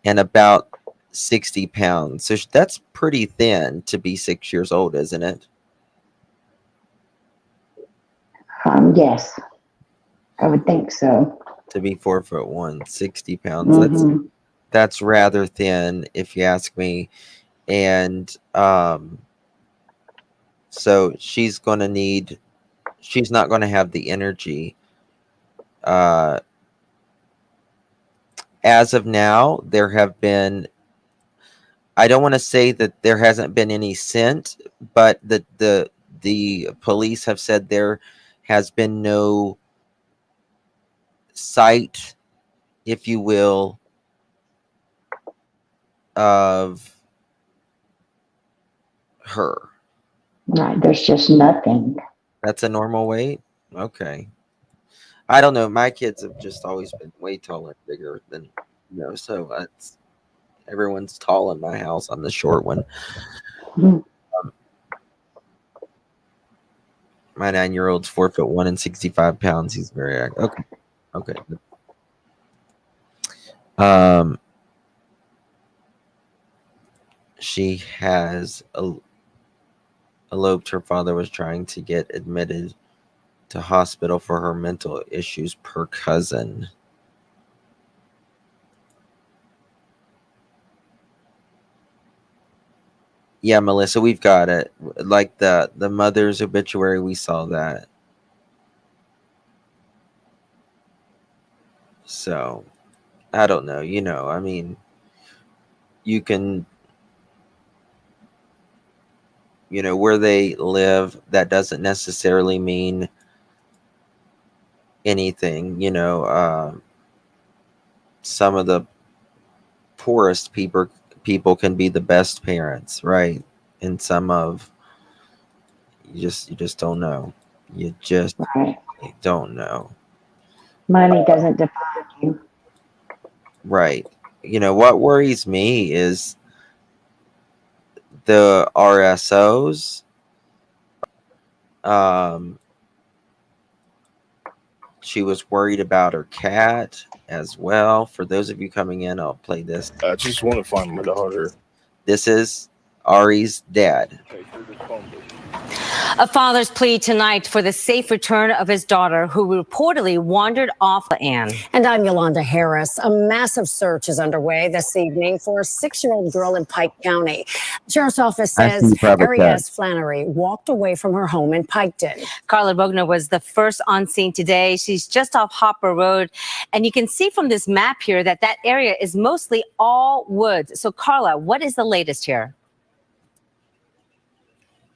and about 60 pounds. So that's pretty thin to be 6 years old, isn't it? Yes, I would think so. To be 4 foot 1, 60 pounds. That's rather thin, if you ask me. And so she's not going to have the energy. As of now, there have been, I don't want to say that there hasn't been any scent, but the police have said there has been no sight, if you will, of her. Right, there's just nothing. That's a normal weight? Okay. I don't know. My kids have just always been way taller and bigger than, so everyone's tall in my house. I'm the short one. My 9-year-old's 4 foot 1 and 65 pounds. He's very active. Okay. She has eloped. Her father was trying to get admitted to hospital for her mental issues per cousin. Yeah, Melissa, we've got it. Like the mother's obituary, we saw that. So, I don't know. I mean, you can, where they live, that doesn't necessarily mean anything. Some of the poorest people can be the best parents, right? And some of you just don't know. You just don't know. Money doesn't define you. Right. What worries me is the RSOs. She was worried about her cat as well. For those of you coming in, I'll play this. I just want to find my daughter. This is Ari's dad. A father's plea tonight for the safe return of his daughter, who reportedly wandered off the Ann. And I'm Yolanda Harris. A massive search is underway this evening for a 6-year-old girl in Pike County. The sheriff's office says Aries Flannery walked away from her home in Piketon. Carla Bogner was the first on scene today. She's just off Hopper Road. And you can see from this map here that area is mostly all woods. So, Carla, what is the latest here?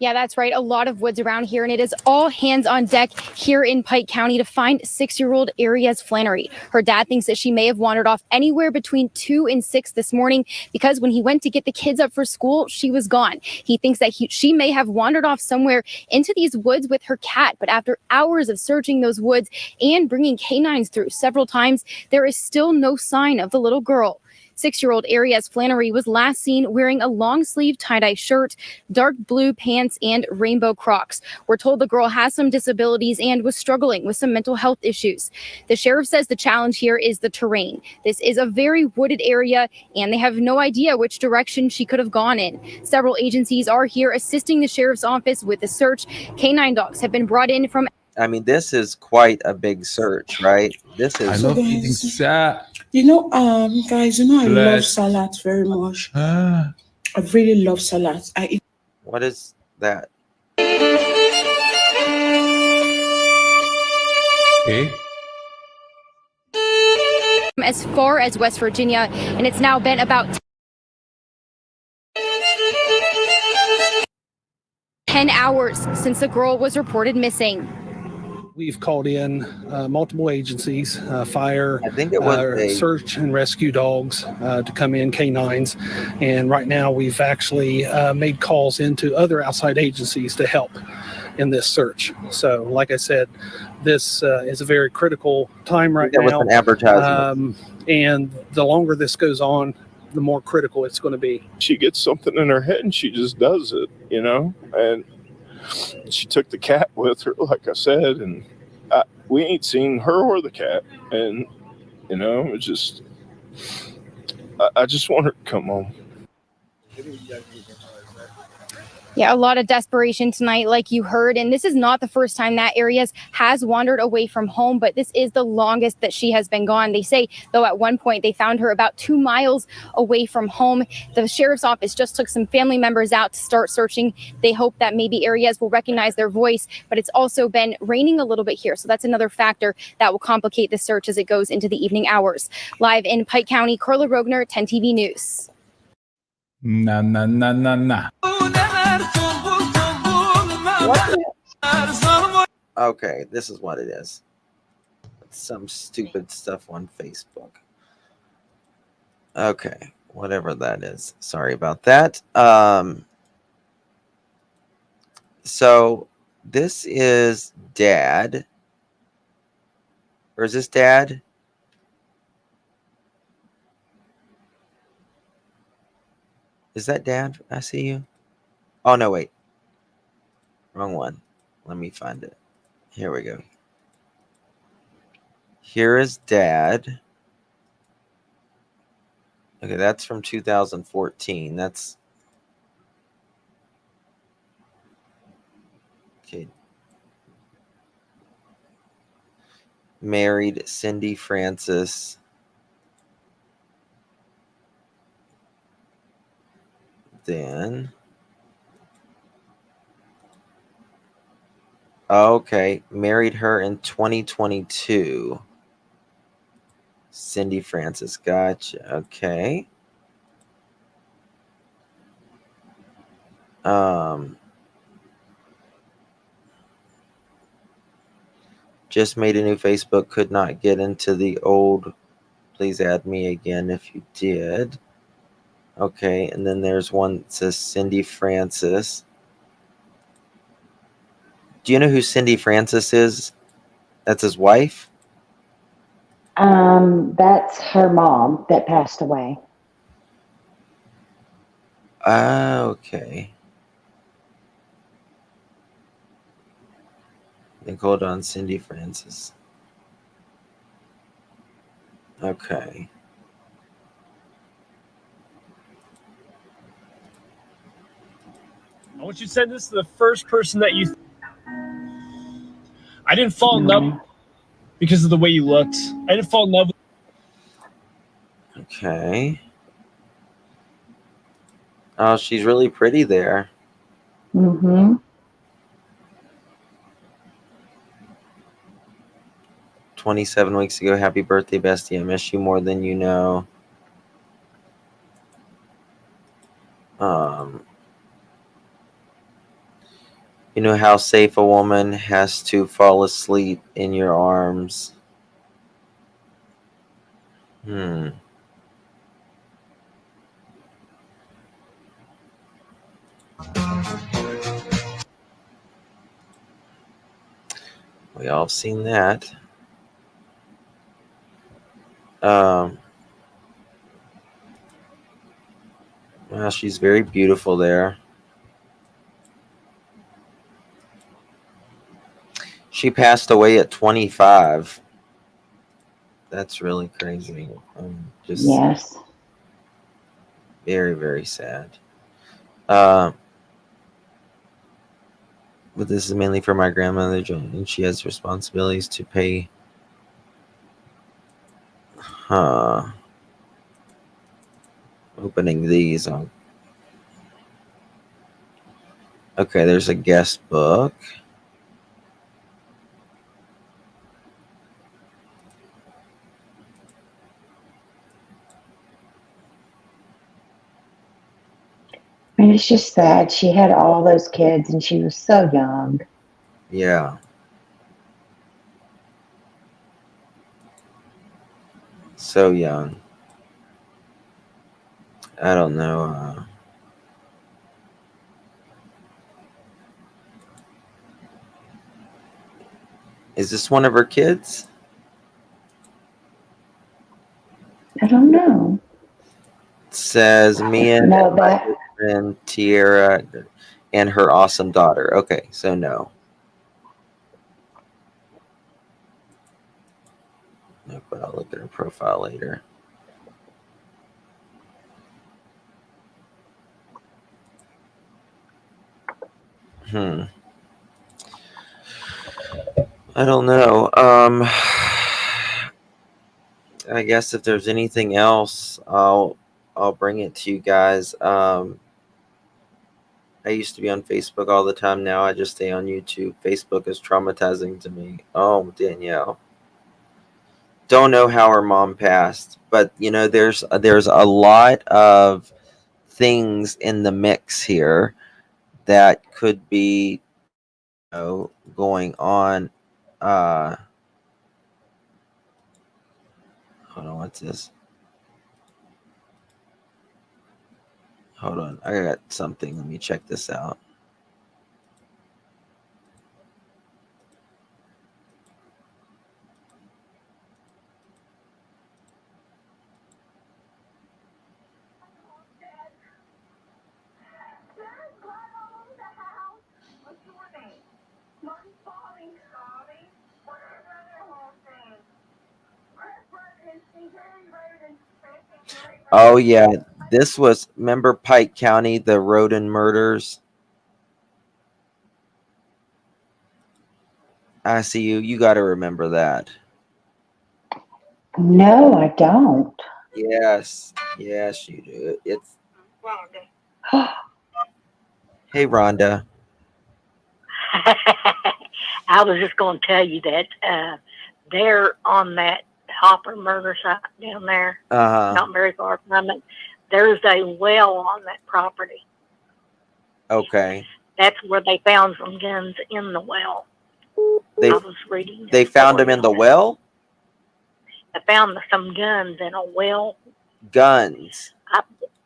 Yeah, that's right. A lot of woods around here, and it is all hands on deck here in Pike County to find 6-year-old Aries Flannery. Her dad thinks that she may have wandered off anywhere between 2 and 6 this morning because when he went to get the kids up for school, she was gone. He thinks that she may have wandered off somewhere into these woods with her cat. But after hours of searching those woods and bringing canines through several times, there is still no sign of the little girl. 6-year-old Aries Flannery was last seen wearing a long-sleeve tie-dye shirt, dark blue pants, and rainbow Crocs. We're told the girl has some disabilities and was struggling with some mental health issues. The sheriff says the challenge here is the terrain. This is a very wooded area, and they have no idea which direction she could have gone in. Several agencies are here assisting the sheriff's office with the search. Canine dogs have been brought in from... I mean, this is quite a big search, right? This is. So guys, you know, guys, you know, I love salads very much. I really love salads. I eat. What is that? Okay. As far as West Virginia, and it's now been about 10 hours since the girl was reported missing. We've called in multiple agencies, fire, I think it was search and rescue dogs to come in, canines. And right now we've actually made calls into other outside agencies to help in this search. So like I said, this is a very critical time right now. That was an advertisement. And the longer this goes on, the more critical it's going to be. She gets something in her head and she just does it, you know? And she took the cat with her, like I said, and we ain't seen her or the cat. And, you know, it's just, I just want her to come home. Yeah, a lot of desperation tonight, like you heard. And this is not the first time that Aries has wandered away from home, but this is the longest that she has been gone. They say, though, at one point they found her about 2 miles away from home. The sheriff's office just took some family members out to start searching. They hope that maybe Aries will recognize their voice, but it's also been raining a little bit here. So that's another factor that will complicate the search as it goes into the evening hours. Live in Pike County, Carla Rogner, 10 TV News. Nah. Okay, this is what it is. Some stupid stuff on Facebook. Okay, whatever that is. Sorry about that. So this is Dad. Or is this Dad? Is that Dad? I see you. Oh, no, wait. Wrong one. Let me find it. Here we go. Here is Dad. Okay, that's from 2014. That's... Okay. Married Cindy Francis. Then... Okay, married her in 2022. Cindy Francis, gotcha. Okay. Just made a new Facebook, could not get into the old. Please add me again if you did. Okay, and then there's one that says Cindy Francis. Do you know who Cindy Francis is? That's his wife? That's her mom that passed away. Okay. Think, hold on, Cindy Francis. Okay. I want you to send this to the first person that you... I didn't fall in love because of the way you looked. I didn't fall in love with... Okay. Oh, she's really pretty there. Mm-hmm. 27 weeks ago. Happy birthday, bestie. I miss you more than you know. You know how safe a woman has to fall asleep in your arms. We all have seen that. Well, she's very beautiful there. She passed away at 25. That's really crazy. Just yes. Very, very sad. But this is mainly for my grandmother, and she has responsibilities to pay. Opening these on. Okay, there's a guest book. I mean, it's just sad. She had all those kids and she was so young. Yeah. So young. I don't know. Is this one of her kids? I don't know. It says Mia and No, my that good friend Tiara and her awesome daughter. Okay, so no. No, but I'll look at her profile later. I don't know. I guess if there's anything else, I'll bring it to you guys. I used to be on Facebook all the time. Now I just stay on YouTube. Facebook is traumatizing to me. Oh, Danielle. Don't know how her mom passed, but there's a lot of things in the mix here that could be going on. Hold on, what's this? Hold on, I got something. Let me check this out. Oh yeah, this was, remember Pike County, the Roden murders? I see you. You got to remember that. no, I don't. Yes, yes, you do. It's hey, Rhonda. I was just going to tell you that they're on that Hopper murder site down there, not very far from it. There's a well on that property. Okay. That's where they found some guns in the well. I was reading. They found them in the well? They found some guns in a well. Guns. I'll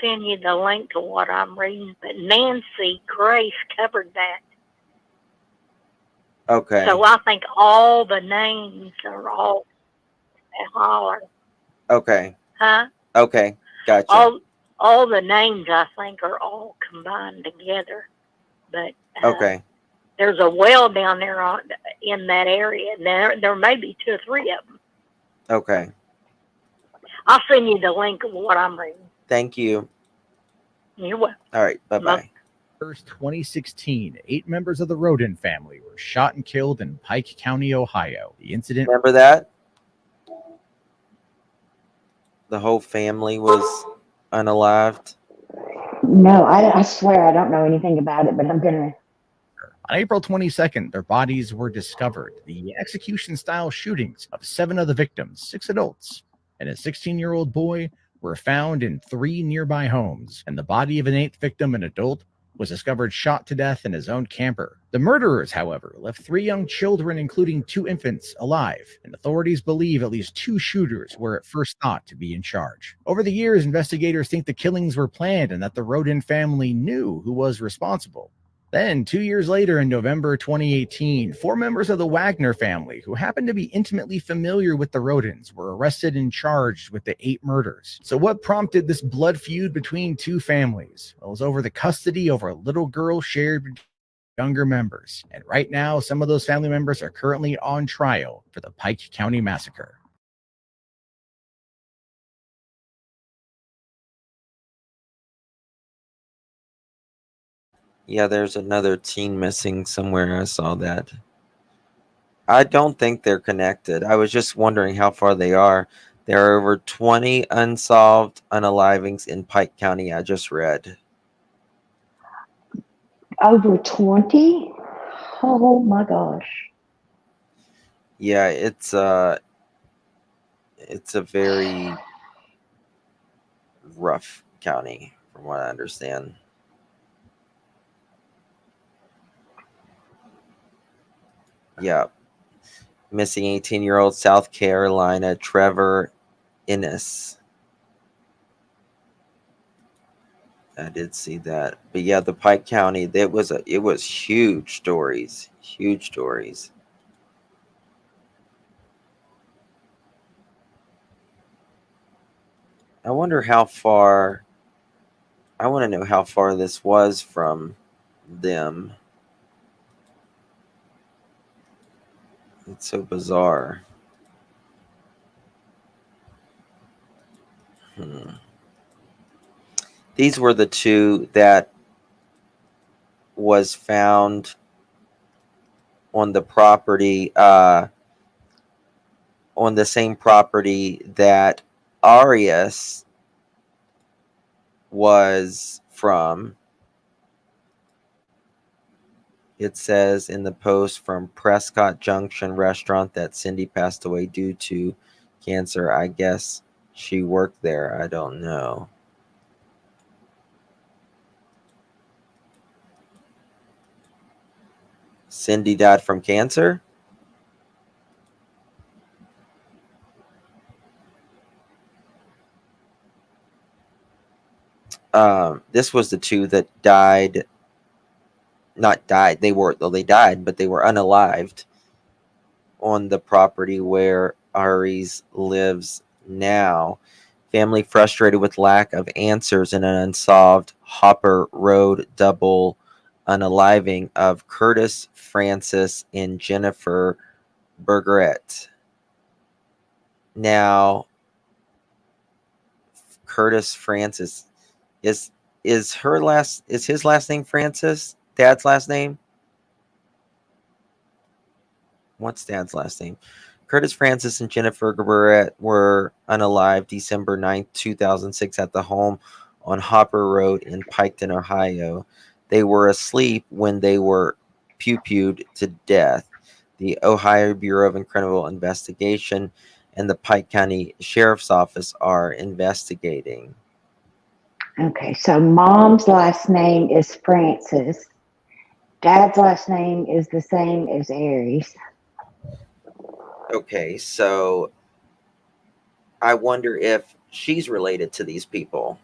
send you the link to what I'm reading. But Nancy Grace covered that. Okay. So I think all the names are all holler. Okay. Huh? Okay. Gotcha. All the names I think are all combined together. But okay. There's a well down there in that area. There may be 2 or 3 of them. Okay. I'll send you the link of what I'm reading. Thank you. You're welcome. All right. Bye-bye. 2016, 8 members of the Roden family were shot and killed in Pike County, Ohio. The incident. Remember that? The whole family was unalived. No, I swear I don't know anything about it, but I'm going to. On April 22nd, their bodies were discovered. The execution-style shootings of 7 of the victims, 6 adults, and a 16-year-old boy, were found in 3 nearby homes, and the body of an 8th victim, an adult, was discovered shot to death in his own camper. The murderers, however, left 3 young children, including 2 infants, alive, and authorities believe at least 2 shooters were at first thought to be in charge. Over the years, investigators think the killings were planned and that the Roden family knew who was responsible. Then, 2 years later, in November 2018, 4 members of the Wagner family, who happened to be intimately familiar with the Rodens, were arrested and charged with the 8 murders. So what prompted this blood feud between 2 families? Well, it was over the custody over a little girl shared with younger members. And right now, some of those family members are currently on trial for the Pike County massacre. Yeah, there's another teen missing somewhere. I saw that. I don't think they're connected. I was just wondering how far they are. There are over 20 unsolved unalivings in Pike County, I just read. Over 20? Oh my gosh. Yeah, it's a very rough county from what I understand. Yeah. Missing 18-year-old South Carolina Trevor Innes. I did see that. But yeah, the Pike County, it was huge stories. Huge stories. I wonder how far I want to know how far this was from them. It's so bizarre. Hmm. These were the two that was found on the property, on the same property that Arias was from. It says in the post from Prescott Junction restaurant that Cindy passed away due to cancer. I guess she worked there. I don't know. Cindy died from cancer? This was the two that died. Not died. They died, but they were unalived on the property where Aries lives now. Family frustrated with lack of answers in an unsolved Hopper Road double unaliving of Curtis Francis and Jennifer Bergeret. Now, Curtis Francis is is his last name Francis? Dad's last name? What's Dad's last name? Curtis Francis and Jennifer Bergeret were unalived December 9th, 2006 at the home on Hopper Road in Piketon, Ohio. They were asleep when they were pew-pewed to death. The Ohio Bureau of Criminal Investigation and the Pike County Sheriff's Office are investigating. Okay, so mom's last name is Francis. Dad's last name is the same as Aries. Okay, so I wonder if she's related to these people.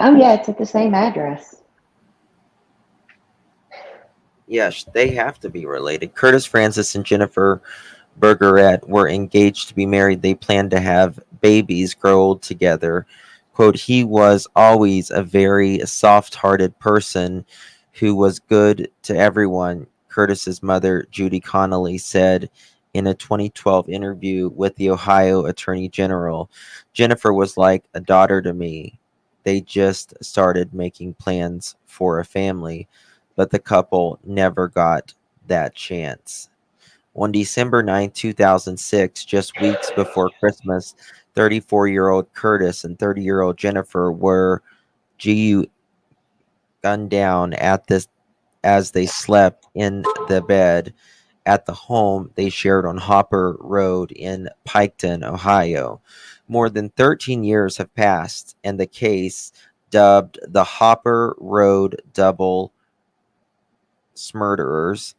Oh, yeah, it's at the same address. Yes, they have to be related. Curtis Francis and Jennifer Bergeret were engaged to be married. They planned to have babies, grow old together. Quote, he was always a very soft hearted person who was good to everyone, Curtis's mother, Judy Connolly, said in a 2012 interview with the Ohio Attorney General. Jennifer was like a daughter to me. They just started making plans for a family, but the couple never got that chance. On December 2006, just weeks before Christmas, 34-year-old Curtis and 30-year-old Jennifer were gunned down as they slept in the bed at the home they shared on Hopper Road in Piketon, Ohio. More than 13 years have passed, and the case, dubbed the Hopper Road Double Murderers,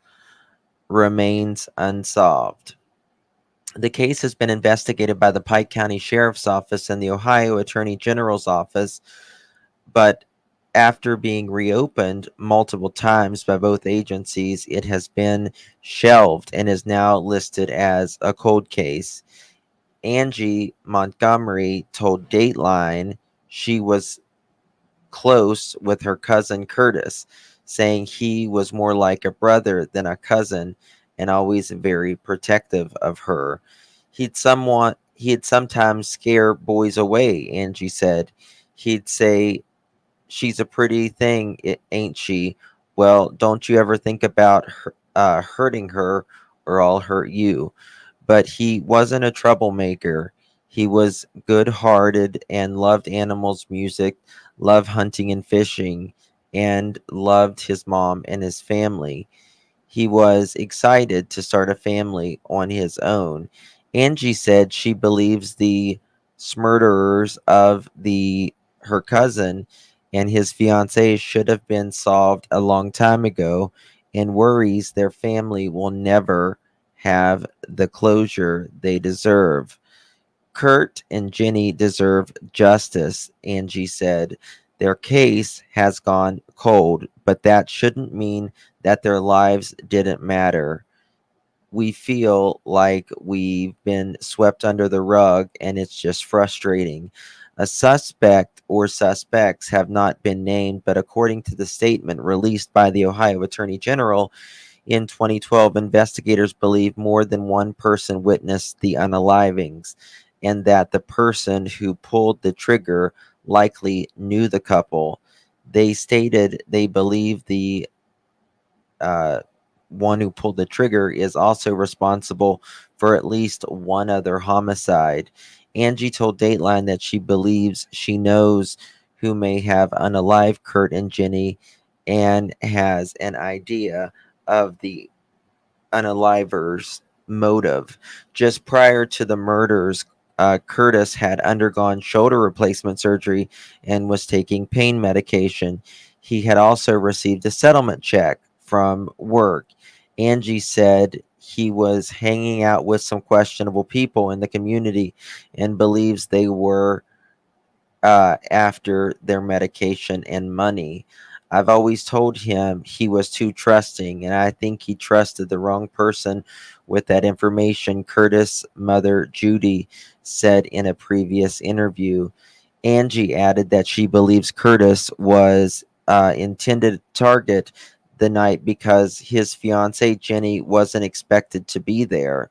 remains unsolved. The case has been investigated by the Pike County Sheriff's Office and the Ohio Attorney General's Office, but after being reopened multiple times by both agencies, it has been shelved and is now listed as a cold case. Angie Montgomery told Dateline she was close with her cousin Curtis, saying he was more like a brother than a cousin and always very protective of her. He'd sometimes scare boys away, Angie said. He'd say She's a pretty thing, ain't she? Well, don't you ever think about hurting her, or I'll hurt you. But he wasn't a troublemaker. He was good hearted and loved animals, music, loved hunting and fishing, and loved his mom and his family. He was excited to start a family on his own. Angie said she believes the murderers of the her cousin and his fiancee should have been solved a long time ago, and worries their family will never have the closure they deserve. Kurt and Jenny deserve justice, Angie said. Their case has gone cold, but that shouldn't mean that their lives didn't matter. We feel like we've been swept under the rug, and it's just frustrating. A suspect or suspects have not been named, but according to the statement released by the Ohio Attorney General in 2012, investigators believe more than one person witnessed the unalivings, and that the person who pulled the trigger likely knew the couple. They stated they believe the uh, one who pulled the trigger is also responsible for at least one other homicide. Angie told Dateline that she believes she knows who may have unalived Kurt and Jenny, and has an idea of the unaliver's motive. Just prior to the murders, Curtis had undergone shoulder replacement surgery and was taking pain medication. He had also received a settlement check from work. Angie said he was hanging out with some questionable people in the community and believes they were after their medication and money. I've always told him he was too trusting, and I think he trusted the wrong person with that information, Curtis' mother, Judy, said in a previous interview. Angie added that she believes Curtis was intended target the night because his fiancee, Jenny, wasn't expected to be there.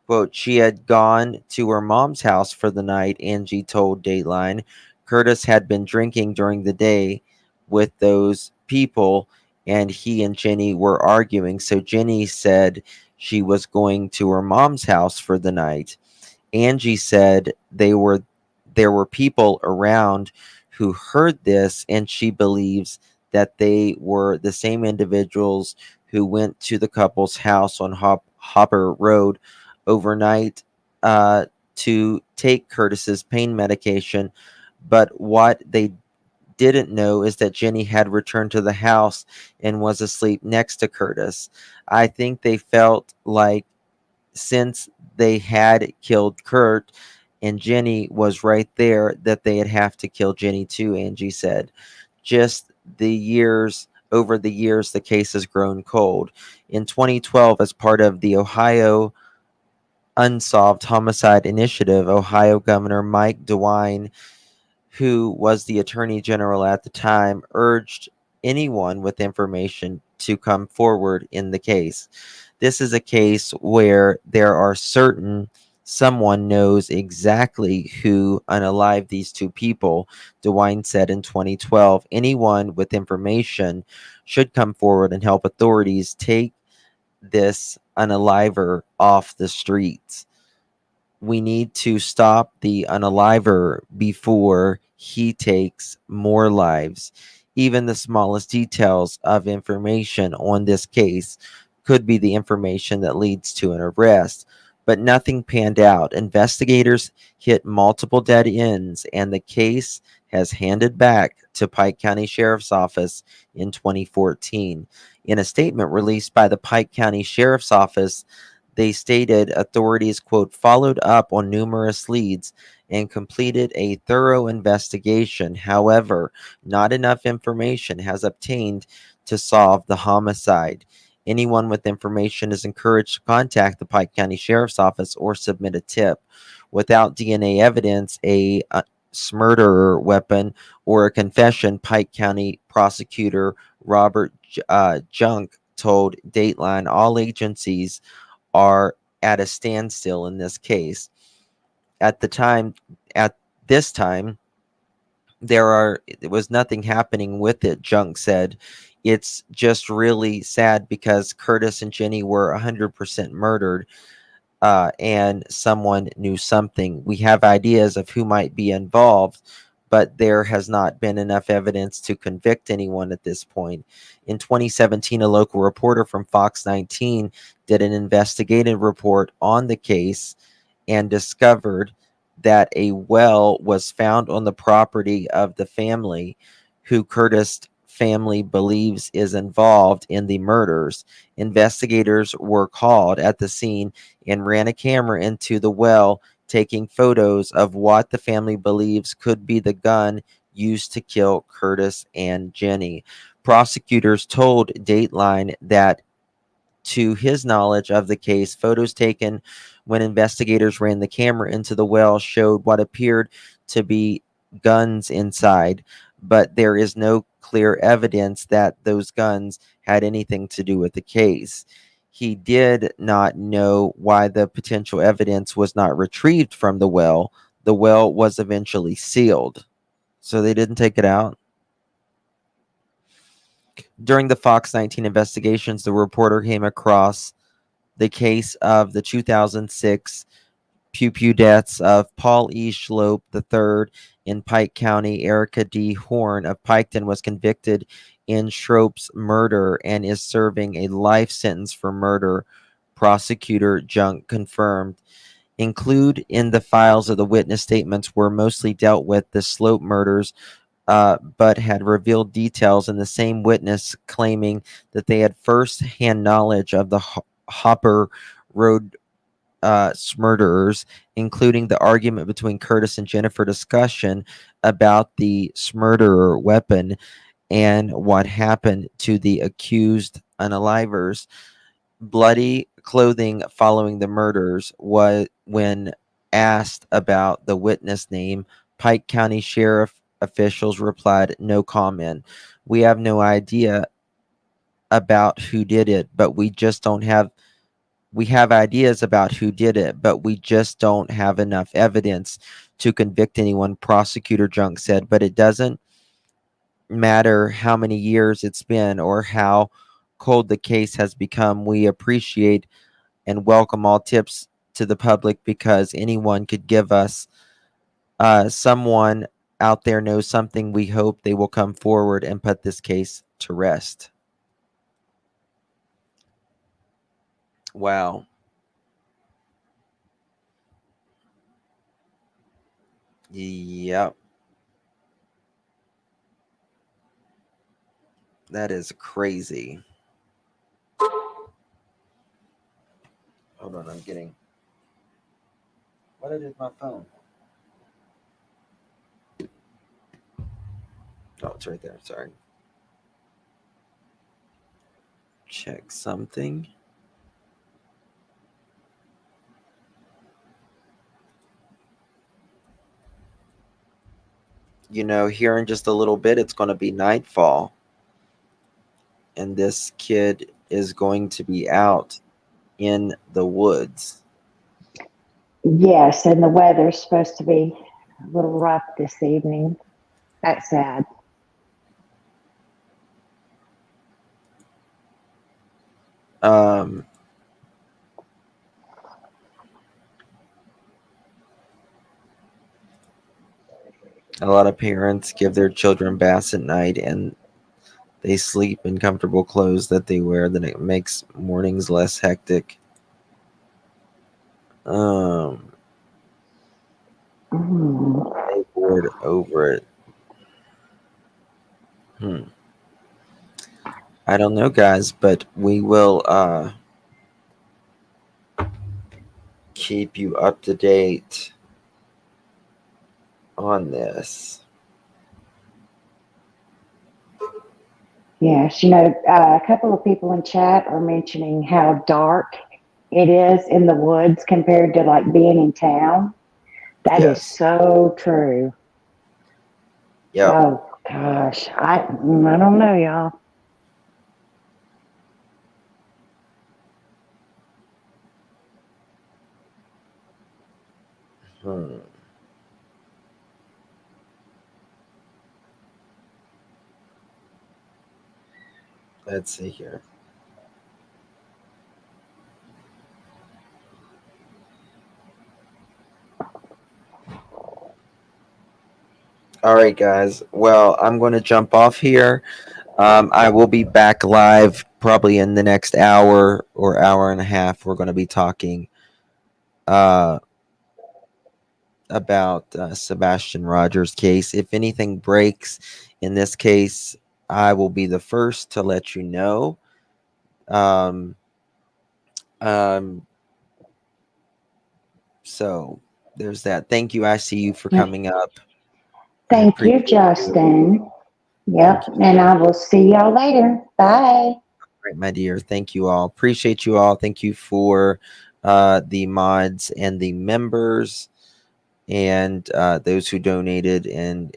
Quote, she had gone to her mom's house for the night, Angie told Dateline. Curtis had been drinking during the day with those people, and he and Jenny were arguing. So Jenny said she was going to her mom's house for the night. Angie said there were people around who heard this, and she believes that they were the same individuals who went to the couple's house on Hopper Road overnight to take Curtis's pain medication. But what they didn't know is that Jenny had returned to the house and was asleep next to Curtis. I think they felt like, since they had killed Kurt and Jenny was right there, that they'd have to kill Jenny too, Angie said. Just over the years, the case has grown cold. In 2012, as part of the Ohio Unsolved Homicide Initiative, Ohio Governor Mike DeWine, who was the attorney general at the time, urged anyone with information to come forward in the case. This is a case where there are certain someone knows exactly who unalived these two people, DeWine said in 2012. Anyone with information should come forward and help authorities take this unaliver off the streets. We need to stop the unaliver before he takes more lives. Even the smallest details of information on this case could be the information that leads to an arrest. But nothing panned out. Investigators hit multiple dead ends, and the case has handed back to Pike County Sheriff's Office in 2014. In a statement released by the Pike County Sheriff's Office, they stated authorities, quote, followed up on numerous leads and completed a thorough investigation. However, not enough information has obtained to solve the homicide. Anyone with information is encouraged to contact the Pike County Sheriff's Office or submit a tip. Without DNA evidence, a murderer weapon, or a confession, Pike County prosecutor Robert Junk told Dateline all agencies are at a standstill in this case. At this time, there was nothing happening with it, Junk said. It's just really sad because Curtis and Jenny were 100% murdered, and someone knew something. We have ideas of who might be involved, but there has not been enough evidence to convict anyone at this point. In 2017, a local reporter from Fox 19 did an investigative report on the case and discovered that a well was found on the property of the family who Curtis family believes is involved in the murders. Investigators were called at the scene and ran a camera into the well, taking photos of what the family believes could be the gun used to kill Curtis and Jenny. Prosecutors told Dateline that, to his knowledge of the case, photos taken when investigators ran the camera into the well showed what appeared to be guns inside, but there is no clear evidence that those guns had anything to do with the case. He did not know why the potential evidence was not retrieved from the well. The well was eventually sealed, so they didn't take it out. During the Fox 19 investigations, the reporter came across the case of the 2006 Pew Pew deaths of Paul E. Schlope III in Pike County. Erica D. Horn of Piketon was convicted in Schroep's murder and is serving a life sentence for murder, prosecutor Junk confirmed. Included in the files of the witness statements were mostly dealt with the Slope murders, but had revealed details in the same witness claiming that they had first-hand knowledge of the Hopper Road murderers, including the argument between Curtis and Jennifer, discussion about the murderer weapon, and what happened to the accused unalivers. Bloody clothing following the murders was when asked about the witness name. Pike County Sheriff officials replied, "No comment. We have no idea about who did it, but we have ideas about who did it, but we just don't have enough evidence to convict anyone," prosecutor Junk said. But it doesn't matter how many years it's been or how cold the case has become. We appreciate and welcome all tips to the public because anyone could give us someone out there knows something. We hope they will come forward and put this case to rest. Wow. Yep. That is crazy. Hold on, I'm getting. What did my phone? Oh, it's right there. Sorry. Check something. You know, here in just a little bit, it's going to be nightfall. And this kid is going to be out in the woods. Yes, and the weather's supposed to be a little rough this evening. That's sad. Um, a lot of parents give their children baths at night and they sleep in comfortable clothes that they wear, then it makes mornings less hectic. They bored over it. I don't know, guys, but we will keep you up to date on this. Yes, you know, a couple of people in chat are mentioning how dark it is in the woods compared to like being in town. That is so true. Yep. Oh gosh, I don't know, y'all. Let's see here. All right, guys. Well, I'm going to jump off here. I will be back live probably in the next hour or hour and a half. We're going to be talking uh, about Sebastian Rogers' case. If anything breaks in this case, I will be the first to let you know. Um, um, so there's that. Thank you, ICU, for coming up. Thank you, Justin. Yep. And I will see y'all later. Bye. Right, my dear. Thank you all. Appreciate you all. Thank you for the mods and the members and those who donated and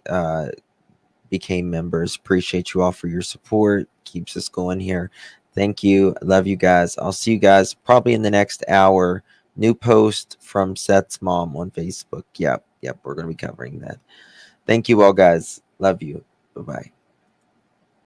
became members. Appreciate you all for your support. Keeps us going here. Thank you. Love you guys. I'll see you guys probably in the next hour. New post from Seth's mom on Facebook. Yep. We're going to be covering that. Thank you all, guys. Love you. Bye-bye.